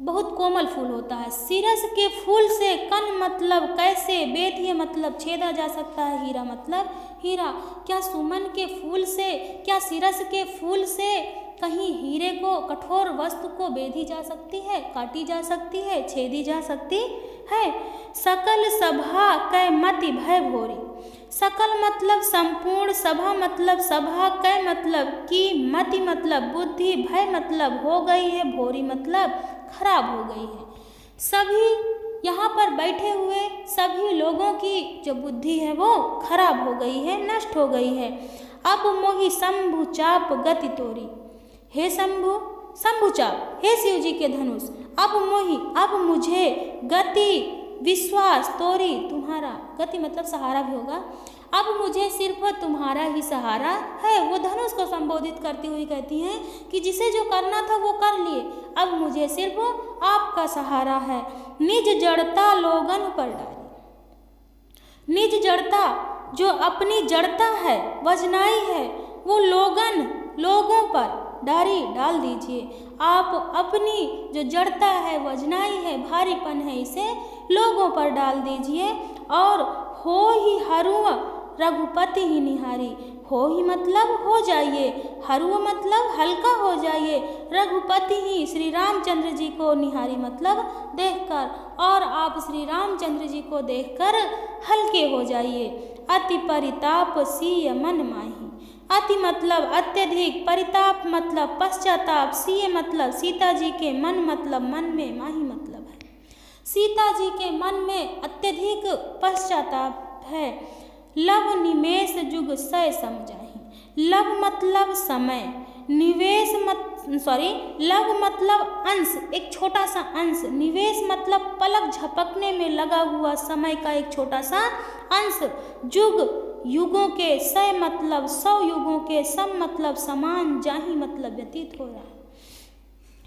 Speaker 1: बहुत कोमल फूल होता है। सिरस के फूल से कन मतलब कैसे, बेधिय मतलब छेदा जा सकता है, हीरा मतलब हीरा। क्या सुमन के फूल से, क्या सिरस के फूल से कहीं हीरे को, कठोर वस्तु को बेधी जा सकती है, काटी जा सकती है, छेदी जा सकती है। सकल सभा कै मति भय भोरी। सकल मतलब संपूर्ण, सभा मतलब सभा, कै मतलब की, मति मतलब बुद्धि, भय मतलब हो गई है, भोरी मतलब खराब हो गई है। सभी यहाँ पर बैठे हुए सभी लोगों की जो बुद्धि है वो खराब हो गई है, नष्ट हो गई है। अब मोहि शंभु चाप गति तोरी। हे शंभु चाप, हे शिव जी के धनुष, अब मुझे गति विश्वास तोरी, तुम्हारा, गति मतलब सहारा भी होगा, अब मुझे सिर्फ तुम्हारा ही सहारा है। वो धनुष को संबोधित करती हुई कहती हैं कि जिसे जो करना था वो कर लिए, अब मुझे सिर्फ आपका सहारा है। निज जड़ता लोगन पर डाली। निज जड़ता जो अपनी जड़ता है, वजनाई है, वो लोगों पर डाल दीजिए। आप अपनी जो जड़ता है, वजनाई है, भारीपन है, इसे लोगों पर डाल दीजिए। और हो ही हरुआ रघुपति ही निहारी। हो ही मतलब हो जाइए, हरुआ मतलब हल्का हो जाइए, रघुपति ही श्री रामचंद्र जी को निहारी मतलब देखकर, और आप श्री रामचंद्र जी को देखकर हल्के हो जाइए। अति परिताप सीय मन माही। अति मतलब अत्यधिक, परिताप मतलब पश्चाताप, सीय मतलब सीता जी के, मन मतलब मन में, माही मतलब है सीता जी के मन में अत्यधिक पश्चाताप है। लव निमेष जुग सय समझाही। लव मतलब समय, लव मतलब अंश, एक छोटा सा अंश, निवेश मतलब पलक झपकने में लगा हुआ समय का एक छोटा सा अंश, जुग युगों के, सय मतलब 100 युगों के, सम मतलब समान, जाही मतलब व्यतीत हो रहा है।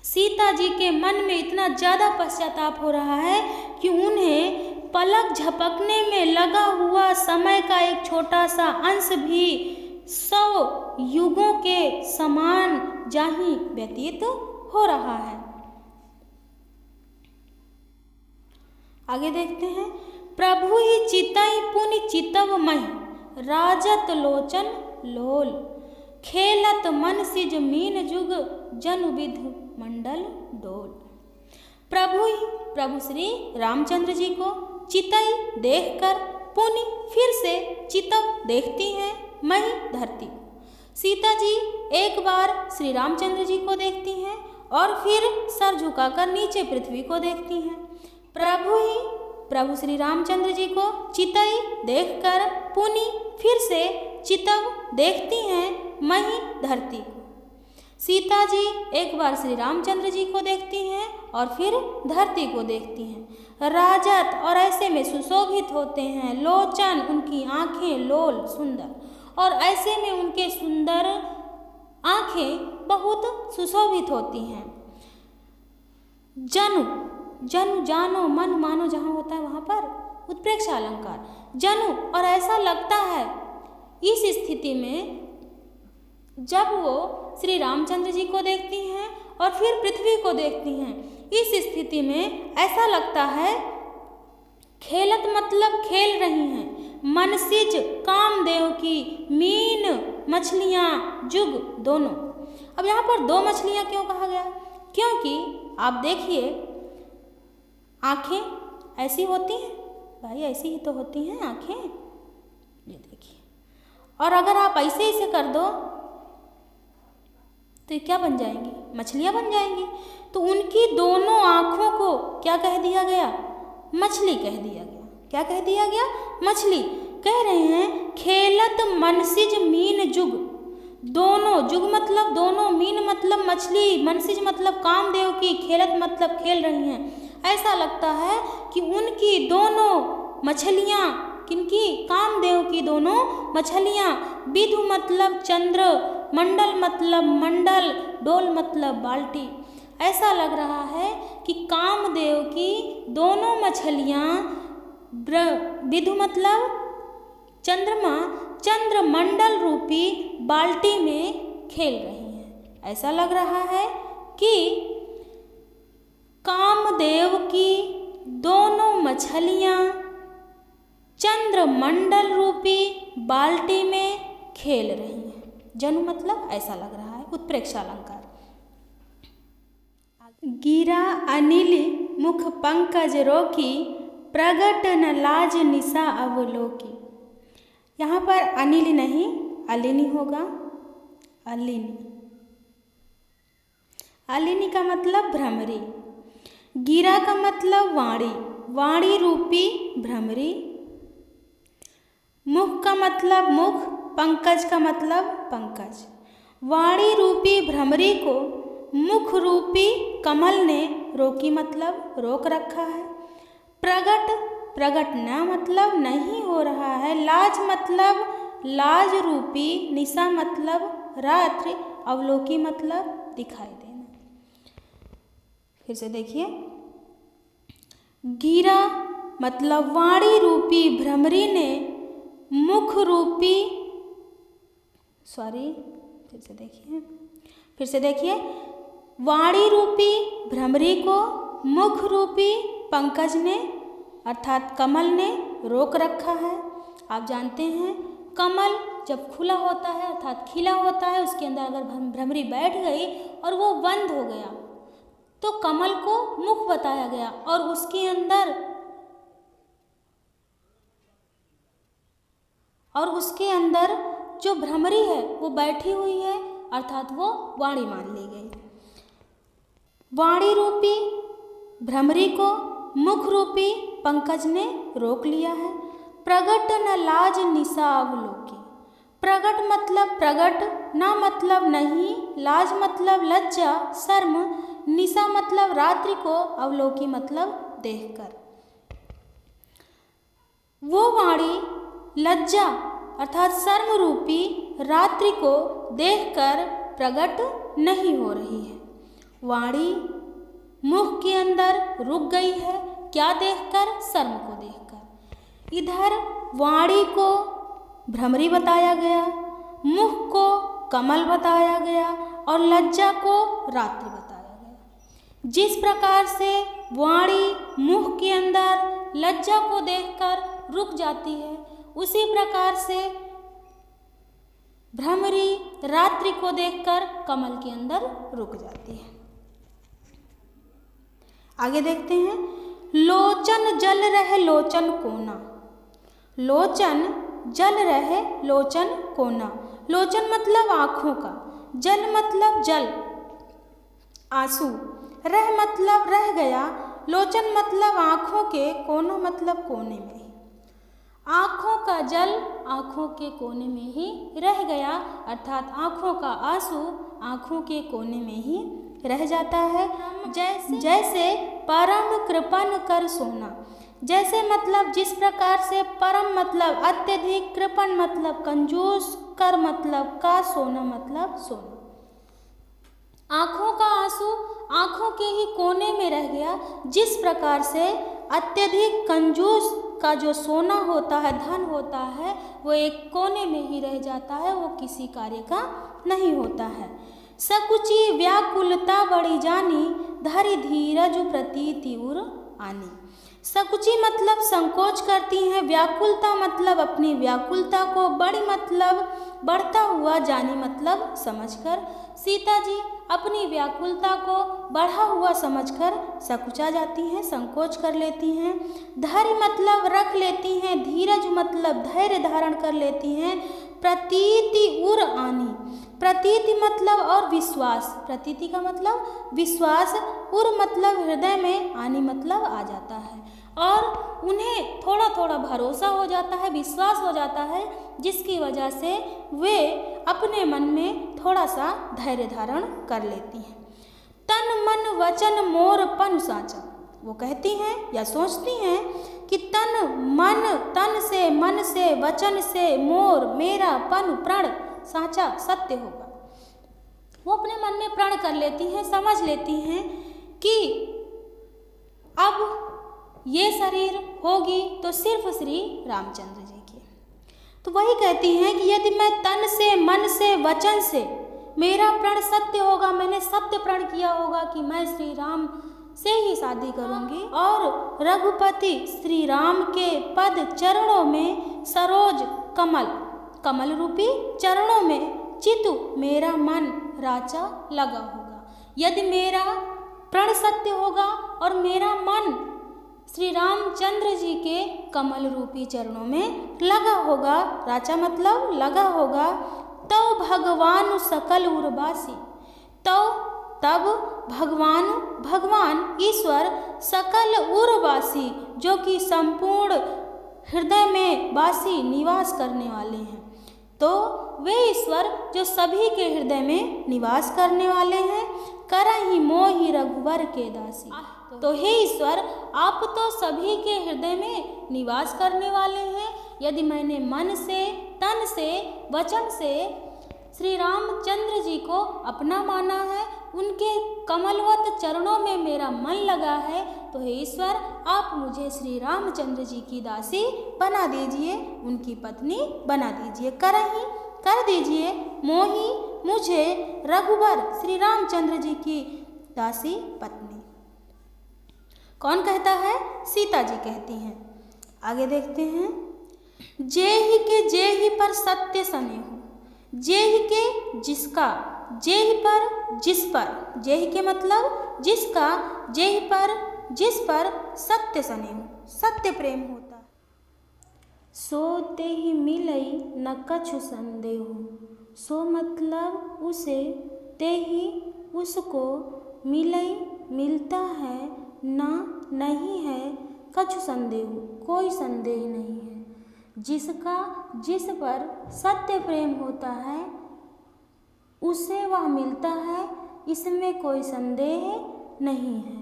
Speaker 1: सीता जी के मन में इतना ज़्यादा पश्चाताप हो रहा है कि उन्हें पलक झपकने में लगा हुआ समय का एक छोटा सा अंश भी 100 युगों के समान जाही व्यतीत हो रहा है। आगे देखते हैं। प्रभु ही चितई पुनि चितव महि, राजत लोचन लोल, खेलत मन सिज मीन जुग, जन विध मंडल डोल। प्रभु श्री रामचंद्र जी को चितई देखकर पुनि फिर से चितव देखती हैं मही धरती को। सीता जी एक बार श्री रामचंद्र जी को देखती हैं और फिर सर झुकाकर नीचे पृथ्वी को देखती हैं। प्रभु श्री रामचंद्र जी को चितई देखकर पुनि फिर से चितव देखती हैं मही धरती को। सीता जी एक बार श्री रामचंद्र जी को देखती हैं और फिर धरती को देखती हैं। राजत और ऐसे में सुशोभित होते हैं, लोचन उनकी आँखें लोल सुंदर, और ऐसे में उनके सुंदर आँखें बहुत सुशोभित होती हैं। जनु जानो मन मानो जहाँ होता है वहाँ पर उत्प्रेक्ष अलंकार जनु, और ऐसा लगता है इस स्थिति में जब वो श्री रामचंद्र जी को देखती हैं और फिर पृथ्वी को देखती हैं, इस स्थिति में ऐसा लगता है खेलत मतलब खेल रही हैं, मनसिज कामदेव की मीन मछलियाँ जुग दोनों। अब यहाँ पर दो मछलियाँ क्यों कहा गया? क्योंकि आप देखिए आँखें ऐसी होती हैं भाई, ऐसी ही तो होती हैं आँखें, ये देखिए, और अगर आप ऐसे इसे कर दो तो क्या बन जाएंगी? मछलियाँ बन जाएंगी। तो उनकी दोनों आँखों को क्या कह दिया गया? मछली कह दिया गया। क्या कह दिया गया? मछली। कह रहे हैं खेलत मनसिज मीन जुग, दोनों, जुग मतलब दोनों, मीन मतलब मछली, मनसिज मतलब कामदेव की, खेलत मतलब खेल रही हैं। ऐसा लगता है कि उनकी दोनों मछलियाँ, किनकी? कामदेव की दोनों मछलियाँ, विधु मतलब चंद्र, मंडल मतलब मंडल, डोल मतलब बाल्टी। ऐसा लग रहा है कि कामदेव की दोनों मछलियाँ, विधु मतलब चंद्रमा, चंद्रमंडल रूपी बाल्टी में खेल रही हैं। ऐसा लग रहा है कि कामदेव की दोनों मछलियाँ चंद्रमंडल रूपी बाल्टी में खेल रही हैं। जनु मतलब ऐसा लग रहा है, उत्प्रेक्ष अलंकार। गिरा अनिल मुख पंकज रोकी, प्रगट न लाज निशा अवलोकी। यहाँ पर अनिल नहीं अलिनी होगा, अलिनी। अलिनी का मतलब भ्रमरी, गिरा का मतलब वाणी, वाणी रूपी भ्रमरी, मुख का मतलब मुख, पंकज का मतलब पंकज। वाणी रूपी भ्रमरी को मुख रूपी कमल ने रोकी मतलब रोक रखा है। प्रगट, प्रगट न मतलब नहीं हो रहा है। लाज मतलब लाज रूपी, निशा मतलब रात्रि, अवलोकी मतलब दिखाई देना। फिर से देखिए, गिरा मतलब वाणी रूपी भ्रमरी ने मुख रूपी, फिर से देखिए, वाणी रूपी भ्रमरी को मुख रूपी पंकज ने अर्थात कमल ने रोक रखा है। आप जानते हैं कमल जब खुला होता है अर्थात खिला होता है, उसके अंदर अगर भ्रमरी बैठ गई और वो बंद हो गया तो कमल को मुख बताया गया, और उसके अंदर जो भ्रमरी है वो बैठी हुई है अर्थात वो वाणी मान ली गई। वाणी रूपी भ्रमरी को मुख रूपी पंकज ने रोक लिया है। प्रगट न लाज निशा अवलोकी, प्रगट मतलब प्रगट, न मतलब नहीं, लाज मतलब लज्जा शर्म, निशा मतलब रात्रि को, अवलोकी मतलब देखकर। वो वाणी लज्जा अर्थात शर्म रूपी रात्रि को देखकर प्रकट नहीं हो रही है। वाणी मुख के अंदर रुक गई है, क्या देखकर? शर्म को देखकर। इधर वाणी को भ्रमरी बताया गया, मुख को कमल बताया गया और लज्जा को रात्रि बताया गया। जिस प्रकार से वाणी मुख के अंदर लज्जा को देखकर रुक जाती है, उसी प्रकार से भ्रमरी रात्रि को देखकर कमल के अंदर रुक जाती है। आगे देखते हैं, लोचन जल रहे लोचन कोना। लोचन जल रहे लोचन कोना। लोचन मतलब आँखों का, जल मतलब जल, आंसू, रह मतलब रह गया, लोचन मतलब आँखों के, कोना मतलब कोने में ही। आँखों का जल आँखों के कोने में ही रह गया, अर्थात आँखों का आंसू आँखों के कोने में ही रह जाता है। जैसे परम कृपण कर सोना। जैसे मतलब जिस प्रकार से, परम मतलब अत्यधिक, कृपण मतलब कंजूस, कर मतलब का, सोना मतलब सोना। आँखों का आंसू आँखों के ही कोने में रह गया, जिस प्रकार से अत्यधिक कंजूस का जो सोना होता है, धन होता है, वो एक कोने में ही रह जाता है, वो किसी कार्य का नहीं होता है। सकुची व्याकुलता बड़ी जानी, धरि धीरज प्रतीति उर आनी। सकुची मतलब संकोच करती हैं, व्याकुलता मतलब अपनी व्याकुलता को, बड़ी मतलब बढ़ता हुआ, जानी मतलब समझकर। सीता जी अपनी व्याकुलता को बढ़ा हुआ समझकर सकुचा जाती हैं, संकोच कर लेती हैं। धैर्य मतलब रख लेती हैं, धीरज मतलब धैर्य धारण कर लेती हैं। प्रतीति उर आनी। प्रतीति मतलब और विश्वास, प्रतीति का मतलब विश्वास, उर मतलब हृदय में, आनी मतलब आ जाता है, और उन्हें थोड़ा थोड़ा भरोसा हो जाता है, विश्वास हो जाता है, जिसकी वजह से वे अपने मन में थोड़ा सा धैर्य धारण कर लेती हैं। तन मन वचन मोर पन साचा। वो कहती हैं या सोचती हैं कि तन मन, तन से, मन से, वचन से, मोर मेरा, पन प्रण, साचा सत्य होगा। वो अपने मन में प्रण कर लेती हैं, समझ लेती हैं कि अब ये शरीर होगी तो सिर्फ श्री रामचंद्र जी की। तो वही कहती हैं कि यदि मैं तन से, मन से, वचन से, मेरा प्रण सत्य होगा, मैंने सत्य प्रण किया होगा कि मैं श्री राम से ही शादी करूंगी, और रघुपति श्री राम के पद चरणों में, सरोज कमल, कमल रूपी चरणों में चितु मेरा मन राचा लगा होगा। यदि मेरा प्रण सत्य होगा और मेरा मन श्री रामचंद्र जी के कमल रूपी चरणों में लगा होगा, राचा मतलब लगा होगा, तो भगवान सकल उर्वासी, तो तब भगवान ईश्वर सकल उर्वासी, जो कि संपूर्ण हृदय में वासी, निवास करने वाले हैं, तो वे ईश्वर जो सभी के हृदय में निवास करने वाले हैं, करहि मोहि रघुवर के दासी। तो हे ईश्वर, आप तो सभी के हृदय में निवास करने वाले हैं। यदि मैंने मन से, तन से, वचन से श्री रामचंद्र जी को अपना माना है, उनके कमलवत चरणों में मेरा मन लगा है, तो हे ईश्वर, आप मुझे श्री रामचंद्र जी की दासी बना दीजिए, उनकी पत्नी बना दीजिए, कर दीजिए मोही, मुझे रघुवर श्री रामचंद्र जी की दासी पत्नी। कौन कहता है? सीता जी कहती हैं। आगे देखते हैं, जेहि के जेहि पर सत्य सनेहु। जेहि के जिसका, जेहि पर जिस पर, जेहि के मतलब जिसका, जेहि पर जिस पर सत्य सनेहु, सत्य प्रेम होता है। सो तेहि मिलई न कछु संदेहु। सो मतलब उसे, तेहि उसको, मिलई मिलता है, ना नहीं है, कछु संदेह कोई संदेह नहीं है। जिसका, जिस पर सत्य प्रेम होता है उसे वह मिलता है, इसमें कोई संदेह नहीं है।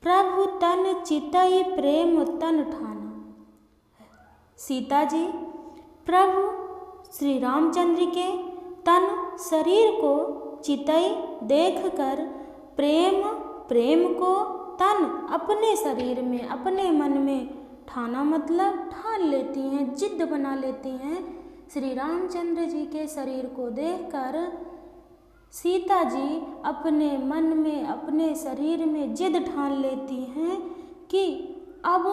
Speaker 1: प्रभु तन चितई प्रेम तन ठाना। सीता जी प्रभु श्री रामचंद्र के तन, शरीर को चितई देखकर, प्रेम को तन अपने शरीर में, अपने मन में ठाना मतलब ठान लेती हैं, जिद्द बना लेती हैं। श्री रामचंद्र जी के शरीर को देखकर सीता जी अपने मन में, अपने शरीर में जिद ठान लेती हैं कि अब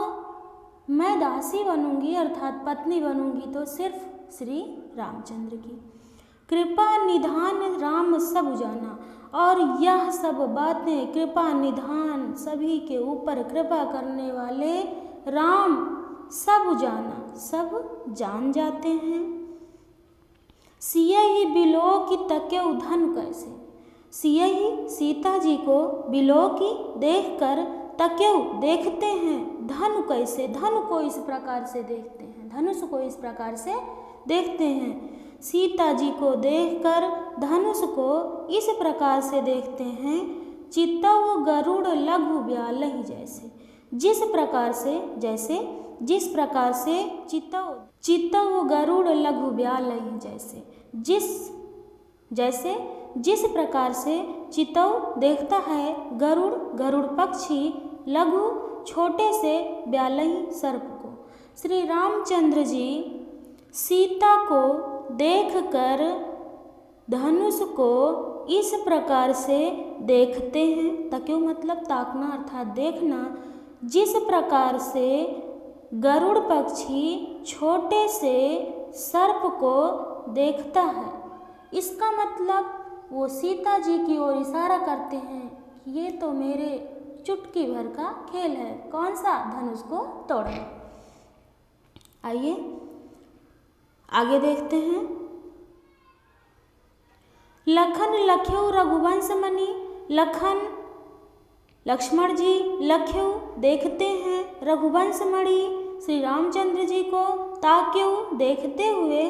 Speaker 1: मैं दासी बनूंगी, अर्थात पत्नी बनूंगी तो सिर्फ श्री रामचंद्र की। कृपा निधान राम सब जाना। और यह सब बातें कृपा निधान सभी के ऊपर कृपा करने वाले राम सब जाना, सब जान जाते हैं। सियहि बिलो की तक्यउ धनु कैसे, सियहि सीता जी को बिलो की देखकर तक्यउ देखते हैं, धनु कैसे, धनु को इस प्रकार से देखते हैं, धनुष को इस प्रकार से देखते हैं। सीता जी को देखकर धनुष को इस प्रकार से देखते हैं। चितव गरुड़ लघु ब्यालहि जैसे, जिस प्रकार से, जैसे जिस प्रकार से चितव गरुड़ लघु ब्यालहि जैसे, जैसे जिस प्रकार से चितव देखता है गरुड़, गरुड़ पक्षी, लघु छोटे से, ब्यालहि सर्प को। श्री रामचंद्र जी सीता को देखकर धनुष को इस प्रकार से देखते हैं। तक्यो मतलब ताकना अर्थात देखना। जिस प्रकार से गरुड़ पक्षी छोटे से सर्प को देखता है, इसका मतलब वो सीता जी की ओर इशारा करते हैं कि ये तो मेरे चुटकी भर का खेल है, कौन सा, धनुष को तोड़ना। आइए आगे देखते हैं। लखन लख्यऊ रघुवंश मणि, लखन लक्ष्मण जी लख्यऊ देखते हैं रघुवंश मणि, श्री रामचंद्र जी को ताक्यऊ देखते हुए,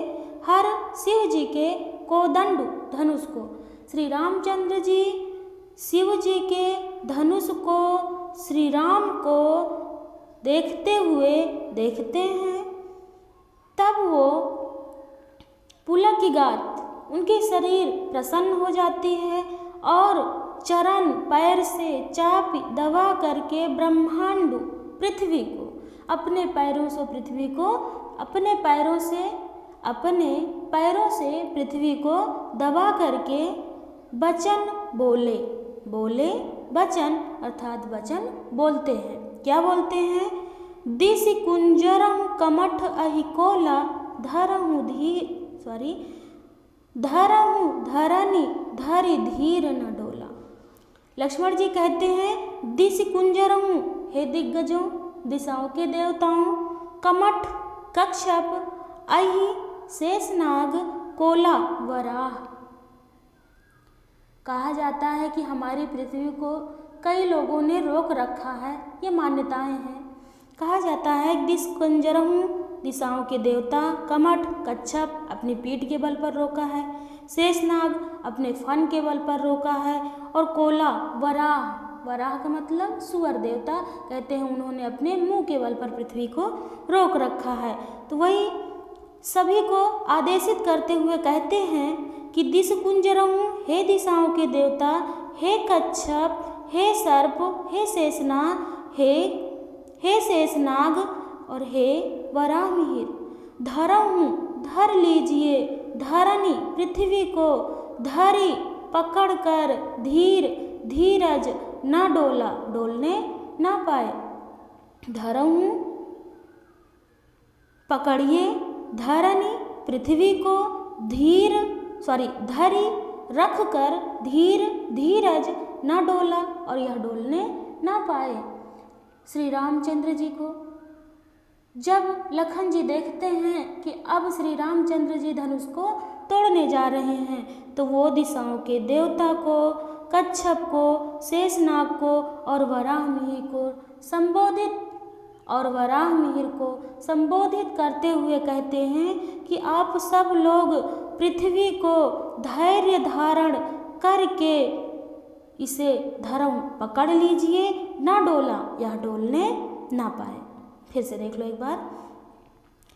Speaker 1: हर शिव जी के कोदंड धनुष को। श्री रामचंद्र जी शिव जी के धनुष को श्री राम को देखते हुए देखते हैं। तब वो पुलकिगात, उनकी शरीर प्रसन्न हो जाती है और चरण पैर से चाप दबा करके ब्रह्मांड पृथ्वी को, अपने पैरों से पृथ्वी को, अपने पैरों से पृथ्वी को दबा करके वचन बोले वचन अर्थात वचन बोलते हैं। क्या बोलते हैं? दिशि कुंजरम कमठ अहिकोला धरहूँ धरनी धरि धीर न डोला। लक्ष्मण जी कहते हैं दिशि कुंजरहूँ, हे दिग्गजों, दिशाओं के देवताओं, कमठ कच्छप, अहि शेषनाग, कोला वराह। कहा जाता है कि हमारी पृथ्वी को कई लोगों ने रोक रखा है, ये मान्यताएं हैं। कहा जाता है दिश कुंजरहूँ, दिशाओं के देवता, कमठ कच्छप अपनी पीठ के बल पर रोका है, शेषनाग अपने फन के बल पर रोका है, और कोला वराह, वराह का मतलब सुअर देवता, कहते हैं उन्होंने अपने मुंह के बल पर पृथ्वी को रोक रखा है। तो वही सभी को आदेशित करते हुए कहते हैं कि दिश कुंजरहूँ, हे दिशाओं के देवता, हे कच्छप, हे सर्प, हे शेषनाग और हे वराहमिहिर, धरहूँ, धर लीजिए, धरनी पृथ्वी को, धरी पकड़कर, धीरज न डोला, डोलने न पाए। धरहूँ पकड़िए, धरनी पृथ्वी को, धरी रख कर, धीरज न डोला, और यह डोलने न पाए। श्री रामचंद्र जी को जब लखन जी देखते हैं कि अब श्री रामचंद्र जी धनुष को तोड़ने जा रहे हैं, तो वो दिशाओं के देवता को, कच्छप को, शेषनाग को और वराहमिहिर को संबोधित करते हुए कहते हैं कि आप सब लोग पृथ्वी को धैर्य धारण करके इसे धरम पकड़ लीजिए, ना डोला, यह डोलने ना पाए। फिर से देख लो एक बार।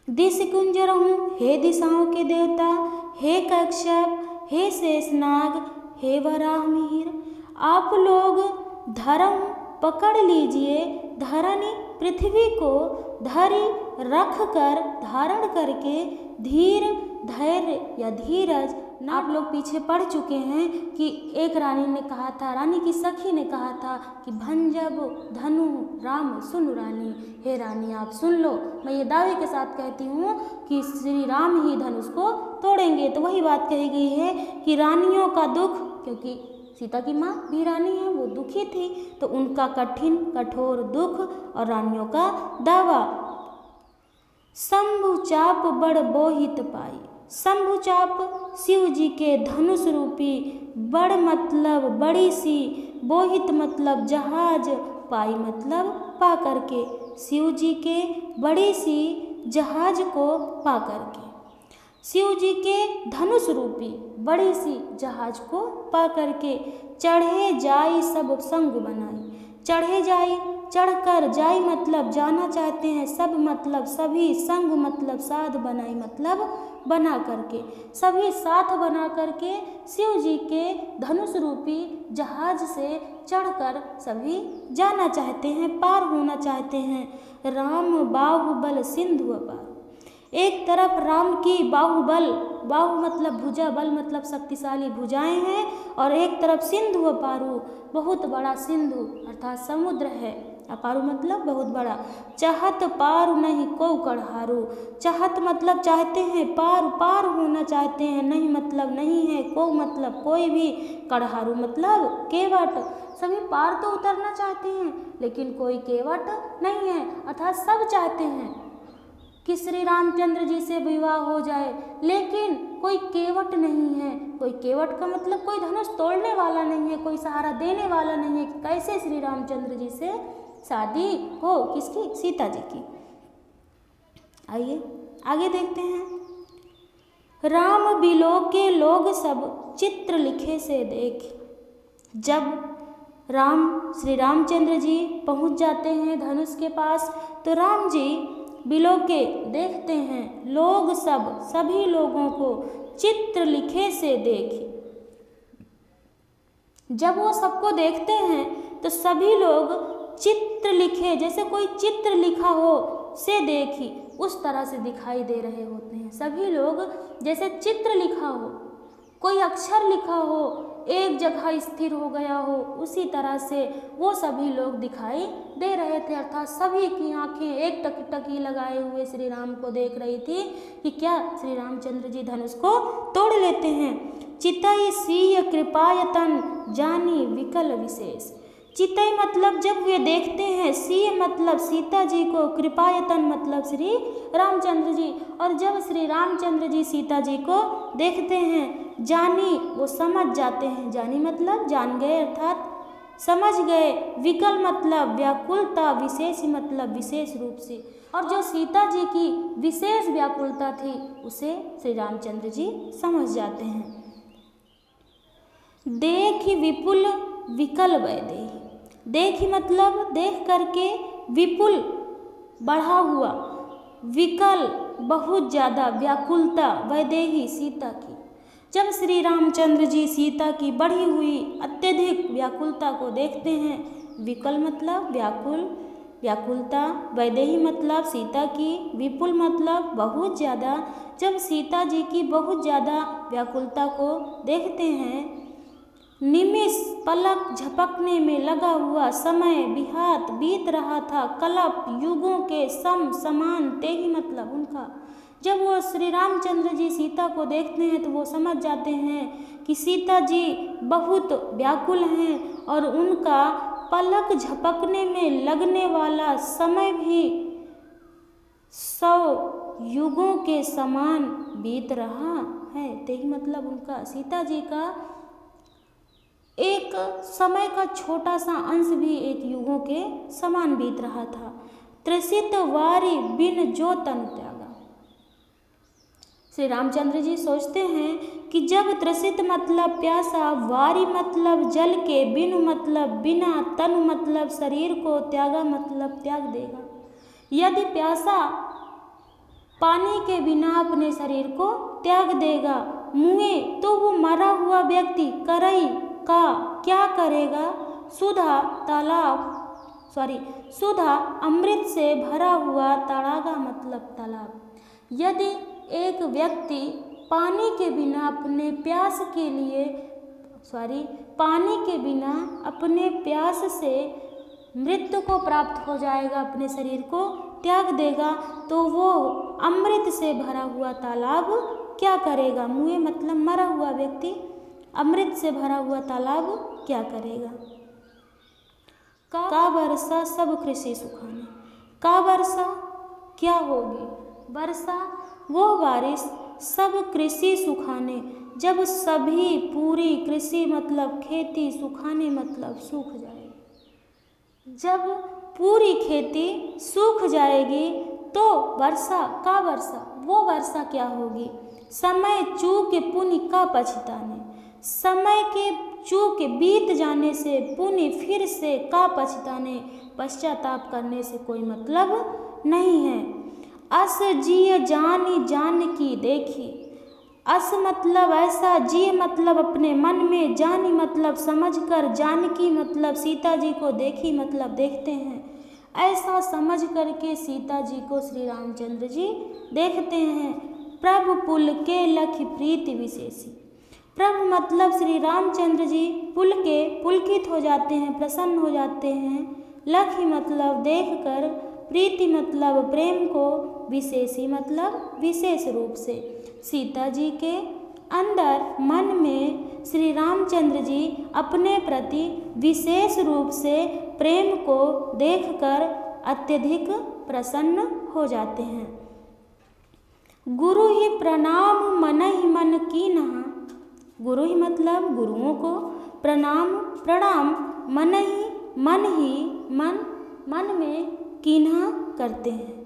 Speaker 1: दिशि कुंजरहूँ, हे दिशाओं के देवता, हे कच्छप, हे शेषनाग, हे वराहमिहिर, आप लोग धरम पकड़ लीजिए, धरनी पृथ्वी को, धरी रख कर, धारण करके, धैर्य या धीरज। आप लोग पीछे पढ़ चुके हैं कि एक रानी ने कहा था, रानी की सखी ने कहा था कि भंजब धनु राम सुन रानी, हे रानी आप सुन लो, मैं ये दावे के साथ कहती हूँ कि श्री राम ही धनुष को तोड़ेंगे। तो वही बात कही गई है कि रानियों का दुख, क्योंकि सीता की माँ भी रानी है, वो दुखी थी, तो उनका कठिन कठोर दुख और रानियों का दावा। शंभु चाप बड़ बोहित पाई। शंभु चाप शिव जी के धनुष रूपी, बड़ मतलब बड़ी सी, बोहित मतलब जहाज, पाई मतलब पा करके, शिव जी के बड़ी सी जहाज को पा करके, शिव जी के धनुष रूपी बड़ी सी जहाज को पा करके, चढ़े जाई सब संग बनाई। चढ़े जाई, चढ़कर, जाई मतलब जाना चाहते हैं, सब मतलब सभी, संग मतलब साथ, बनाई मतलब बना करके, सभी साथ बना करके शिव जी के धनुष रूपी जहाज से चढ़कर सभी जाना चाहते हैं, पार होना चाहते हैं। राम बाहुबल सिंधु अपार। एक तरफ राम की बाहुबल, बाहु मतलब भुजा, बल मतलब शक्तिशाली भुजाएं हैं, और एक तरफ सिंधु अपारू, बहुत बड़ा सिंधु अर्थात समुद्र है। अपारू मतलब बहुत बड़ा। चाहत पार नहीं को कढ़ारू। चाहत मतलब चाहते हैं, पार पार होना चाहते हैं, नहीं मतलब नहीं है, को मतलब कोई भी, कढ़ारू मतलब केवट। सभी पार तो उतरना चाहते हैं, लेकिन कोई केवट नहीं है, अर्थात सब चाहते हैं कि श्री रामचंद्र जी से विवाह हो जाए, लेकिन कोई केवट नहीं है। कोई केवट का मतलब कोई धनुष तोड़ने वाला नहीं है, कोई सहारा देने वाला नहीं है। कैसे श्री रामचंद्र जी से शादी हो, किसकी? सीता जी की। आइए आगे देखते हैं। राम बिलो के लोग सब, चित्र लिखे से देख। जब श्री रामचंद्र जी पहुंच जाते हैं धनुष के पास, तो राम जी बिलो के देखते हैं, लोग सब, सभी लोगों को चित्र लिखे से देख। जब वो सबको देखते हैं तो सभी लोग चित्र लिखे, जैसे कोई चित्र लिखा हो से देखी, उस तरह से दिखाई दे रहे होते हैं। सभी लोग जैसे चित्र लिखा हो, कोई अक्षर लिखा हो, एक जगह स्थिर हो गया हो, उसी तरह से वो सभी लोग दिखाई दे रहे थे। अर्थात सभी की आंखें एक टकी लगाए हुए श्री राम को देख रही थी कि क्या श्री रामचंद्र जी धनुष को तोड़ लेते हैं। चितई सीय कृपायतन जानी विकल विशेष। चितई मतलब जब वे देखते हैं, सीय मतलब सीता जी को, कृपायतन मतलब श्री रामचंद्र जी, और जब श्री रामचंद्र जी सीता जी को देखते हैं, जानी वो समझ जाते हैं, जानी मतलब जान गए अर्थात समझ गए, विकल मतलब व्याकुलता, विशेष मतलब विशेष रूप से, और जो सीता जी की विशेष व्याकुलता थी उसे श्री रामचंद्र जी समझ जाते हैं। देखी विपुल विकल वैदेही। देखी मतलब देख करके, विपुल बढ़ा हुआ, विकल बहुत ज़्यादा व्याकुलता, वैदेही सीता की। जब श्री रामचंद्र जी सीता की बढ़ी हुई अत्यधिक व्याकुलता को देखते हैं, विकल मतलब व्याकुल, व्याकुलता, वैदेही मतलब सीता की, विपुल मतलब बहुत ज़्यादा, जब सीता जी की बहुत ज़्यादा व्याकुलता को देखते हैं, निमिष पलक झपकने में लगा हुआ समय बिहात बीत रहा था, कल्प युगों के सम समान, तेही मतलब उनका। जब वो श्री रामचंद्र जी सीता को देखते हैं तो वो समझ जाते हैं कि सीता जी बहुत व्याकुल हैं, और उनका पलक झपकने में लगने वाला समय भी 100 युगों के समान बीत रहा है। तेही मतलब उनका, सीता जी का एक समय का छोटा सा अंश भी एक युगों के समान बीत रहा था। त्रसित वारी बिन जो तन त्यागा। श्री रामचंद्र जी सोचते हैं कि जब त्रसित मतलब प्यासा, वारी मतलब जल के, बिन मतलब बिना, तन मतलब शरीर को, त्यागा मतलब त्याग देगा। यदि प्यासा पानी के बिना अपने शरीर को त्याग देगा, मुए तो वो मरा हुआ व्यक्ति करई का क्या करेगा? सुधा अमृत से भरा हुआ तड़ागा मतलब तालाब। यदि एक व्यक्ति पानी के बिना अपने प्यास के लिए पानी के बिना अपने प्यास से मृत्यु को प्राप्त हो जाएगा, अपने शरीर को त्याग देगा, तो वो अमृत से भरा हुआ तालाब क्या करेगा? मुए मतलब मरा हुआ व्यक्ति अमृत से भरा हुआ तालाब क्या करेगा। का वर्षा सब कृषि सुखाने। का वर्षा क्या होगी, वर्षा वो बारिश सब कृषि सुखाने, जब सभी पूरी कृषि मतलब खेती, सुखाने मतलब सूख जाएगी। जब पूरी खेती सूख जाएगी तो वर्षा, का वर्षा वो वर्षा क्या होगी। समय चूके पुण्य का पछताने, समय के चूके बीत जाने से पुण्य फिर से का पछताने, पश्चाताप करने से कोई मतलब नहीं है। अस जिय जानी जान की देखी, अस मतलब ऐसा, जी मतलब अपने मन में, जानी मतलब समझकर, जानकी मतलब सीता जी को देखी मतलब देखते हैं। ऐसा समझ करके सीता जी को श्री रामचंद्र जी देखते हैं। प्रभु पुल के लखि प्रीति विशेषी, प्रभु मतलब श्री रामचंद्र जी पुल के पुलकित हो जाते हैं, प्रसन्न हो जाते हैं। लखि मतलब देखकर, प्रीति मतलब प्रेम को, विशेषी मतलब विशेष रूप से। सीता जी के अंदर मन में श्री रामचंद्र जी अपने प्रति विशेष रूप से प्रेम को देखकर अत्यधिक प्रसन्न हो जाते हैं। गुरु ही प्रणाम मनहि मन कीन्हा, गुरु ही मतलब गुरुओं को, प्रणाम प्रणाम, मन ही मन में कीन्हा करते हैं।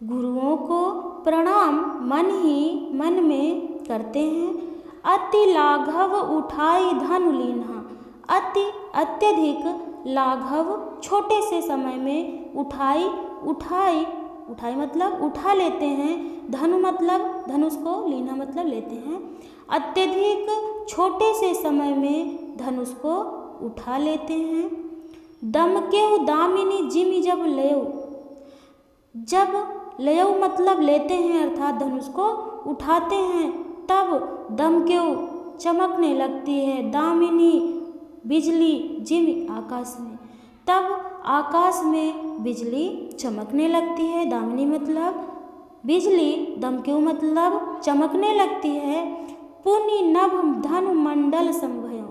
Speaker 1: गुरुओं को प्रणाम मन ही मन में करते हैं। अति लाघव उठाई धनु लीन्हा, अति अत्यधिक लाघव छोटे से समय में उठाई मतलब उठा लेते हैं। धनु मतलब धनुष को, लीन्हा मतलब लेते हैं। अत्यधिक छोटे से समय में धनुष को उठा लेते हैं। दमकेउ दामिनी जिमि जब लेउ, जब लेउ मतलब लेते हैं अर्थात धनुष को उठाते हैं, तब दमकेउ चमकने लगती है, दामिनी बिजली, जिमि आकाश में, तब आकाश में बिजली चमकने लगती है। दामिनी मतलब बिजली, दमकेउ मतलब चमकने लगती है। पुनि नभ धनु मंडल संभयो,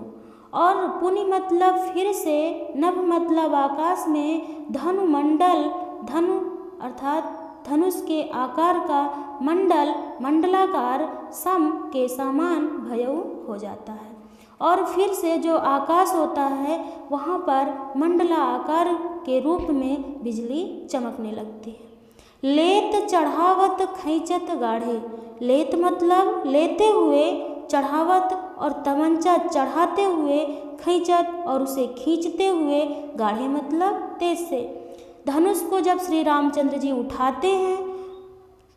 Speaker 1: और पुनि मतलब फिर से, नभ मतलब आकाश में, धनु मंडल, धनु अर्थात धनुष के आकार का, मंडल मंडलाकार, सम के समान भयउ हो जाता है। और फिर से जो आकाश होता है वहाँ पर मंडला आकार के रूप में बिजली चमकने लगती है। लेत चढ़ावत खैंचत गाढ़े, लेत मतलब लेते हुए, चढ़ावत और तमंचा चढ़ाते हुए, खैंचत और उसे खींचते हुए, गाढ़े मतलब तेज से। धनुष को जब श्री रामचंद्र जी उठाते हैं,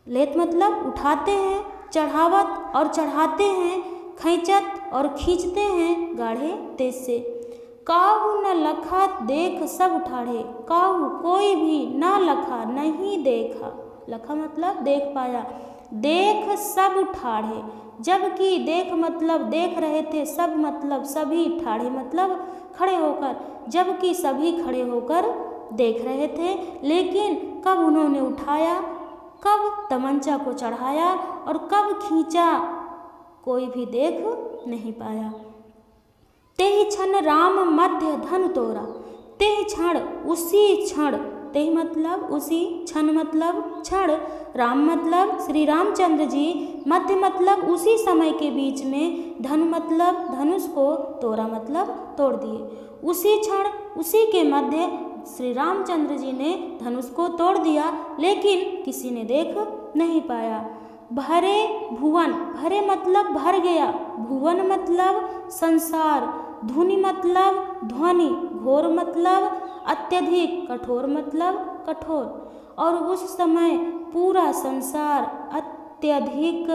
Speaker 1: लेत मतलब उठाते हैं, चढ़ावत और चढ़ाते हैं, खैंचत और खींचते हैं, गाढ़े तेज से। काहू न लखा देख सब ठाढ़े, काहू कोई भी न लखा नहीं देखा, लखा मतलब देख पाया, देख सब ठाढ़े, जबकि देख मतलब देख रहे थे, सब मतलब सभी, ठाढ़े मतलब खड़े होकर, जबकि सभी खड़े होकर देख रहे थे। लेकिन कब उन्होंने उठाया, कब तमंचा को चढ़ाया और कब खींचा, कोई भी देख नहीं पाया। तेहि क्षण राम मध्य धनु तोरा, तेहि क्षण उसी क्षण, तेहि मतलब उसी, क्षण मतलब क्षण, राम मतलब श्री रामचंद्र जी, मध्य मतलब उसी समय के बीच में, धनु मतलब धनुष को, तोरा मतलब तोड़ दिए। उसी क्षण उसी के मध्य श्री रामचंद्र जी ने धनुष को तोड़ दिया, लेकिन किसी ने देख नहीं पाया। भरे भुवन, भरे मतलब भर गया, भुवन मतलब संसार, धुनि मतलब ध्वनि, घोर मतलब अत्यधिक, कठोर मतलब कठोर। और उस समय पूरा संसार अत्यधिक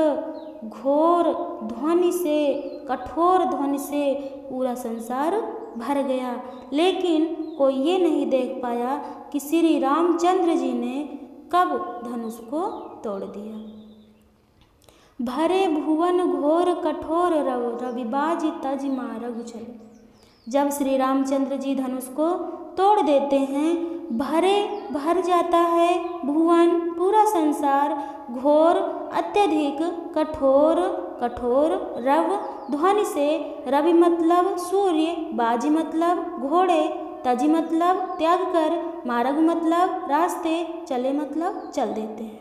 Speaker 1: घोर ध्वनि से, कठोर ध्वनि से पूरा संसार भर गया, लेकिन कोई ये नहीं देख पाया कि श्री रामचंद्र जी ने कब धनुष को तोड़ दिया। भरे भुवन घोर कठोर रविबाजी तज मारग चले, जब श्री रामचंद्र जी धनुष को तोड़ देते हैं, भर जाता है भुवन, पूरा संसार, घोर अत्यधिक कठोर रव ध्वनि से, रवि मतलब सूर्य, बाजी मतलब घोड़े, तजी मतलब त्याग कर, मार्ग मतलब रास्ते, चले मतलब चल देते हैं।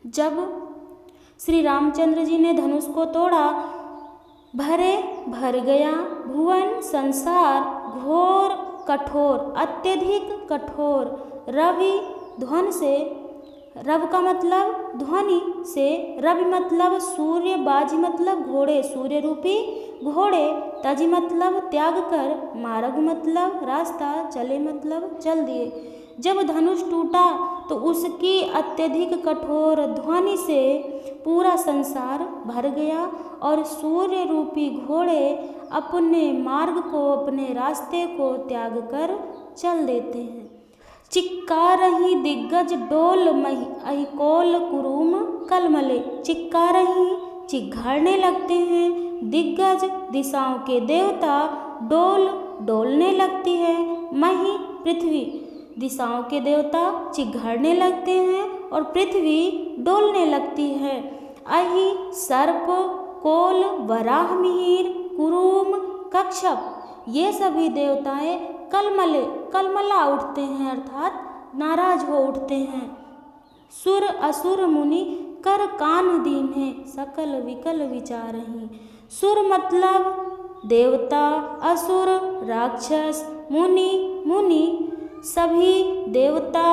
Speaker 1: जब श्री रामचंद्र जी ने धनुष को तोड़ा, भर गया भुवन संसार, घोर कठोर अत्यधिक कठोर, रवि ध्वनि से, रव का मतलब ध्वनि से, रवि मतलब सूर्य, बाजी मतलब घोड़े, सूर्य रूपी घोड़े, तजी मतलब त्याग कर, मार्ग मतलब रास्ता, चले मतलब चल दिए। जब धनुष टूटा तो उसकी अत्यधिक कठोर ध्वनि से पूरा संसार भर गया और सूर्य रूपी घोड़े अपने मार्ग को, अपने रास्ते को त्याग कर चल देते हैं। चिक्कारहि दिग्गज डोल मही अहिकोल कुरुम कलमले, चिक्कारहि चिघाड़ने लगते हैं, दिग्गज दिशाओं के देवता, डोलने लगती है, मही पृथ्वी दिशाओं के देवता चिघाड़ने लगते हैं और पृथ्वी डोलने लगती है। अहि सर्प कोल वराह मिहिर कुरुम कक्षप, ये सभी देवताएं कलमला उठते हैं, अर्थात नाराज हो उठते हैं। सुर असुर मुनि कर कान दीन है, सकल विकल विचारहि, सुर मतलब देवता, असुर राक्षस, मुनि सभी देवता,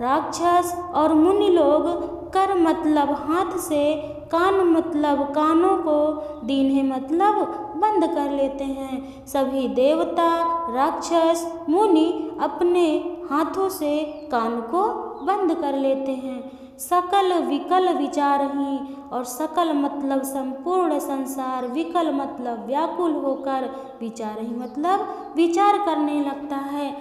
Speaker 1: राक्षस और मुनि लोग, कर मतलब हाथ से, कान मतलब कानों को, दीन है मतलब बंद कर लेते हैं। सभी देवता, राक्षस, मुनि अपने हाथों से कान को बंद कर लेते हैं। सकल विकल विचारहि, और सकल मतलब संपूर्ण संसार, विकल मतलब व्याकुल होकर, विचारहि मतलब विचार करने लगता है।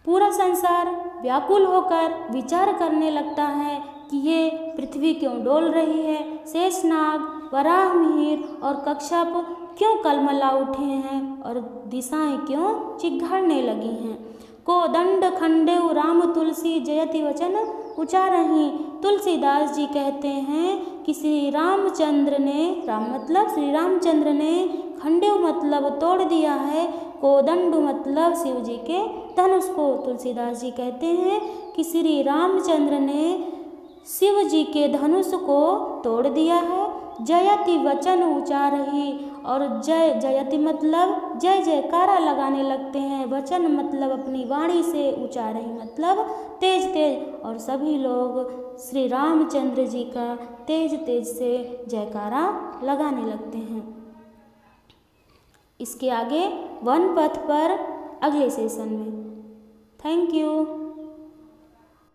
Speaker 1: पूरा संसार व्याकुल होकर विचार करने लगता है कि ये पृथ्वी क्यों डोल रही है, शेषनाग, वराह मिहिर और कक्षप क्यों कलमला उठे हैं और दिशाएं क्यों चिघाड़ने लगी हैं। कोदंड खंडेउ राम तुलसी जयति वचन उचारहि, तुलसीदास जी कहते हैं कि श्री रामचंद्र ने, राम मतलब श्री रामचंद्र ने, खंडेउ मतलब तोड़ दिया है, कोदंड मतलब शिव जी के धनुष को। तुलसीदास जी कहते हैं कि श्री रामचंद्र ने शिव जी के धनुष को तोड़ दिया है। जयति वचन उचारहि, और जयति मतलब जय जयकारा लगाने लगते हैं, वचन मतलब अपनी वाणी से, उचारहि मतलब तेज, और सभी लोग श्री रामचंद्र जी का तेज से जयकारा लगाने लगते हैं। इसके आगे वन पथ पर अगले सेशन में। Thank you.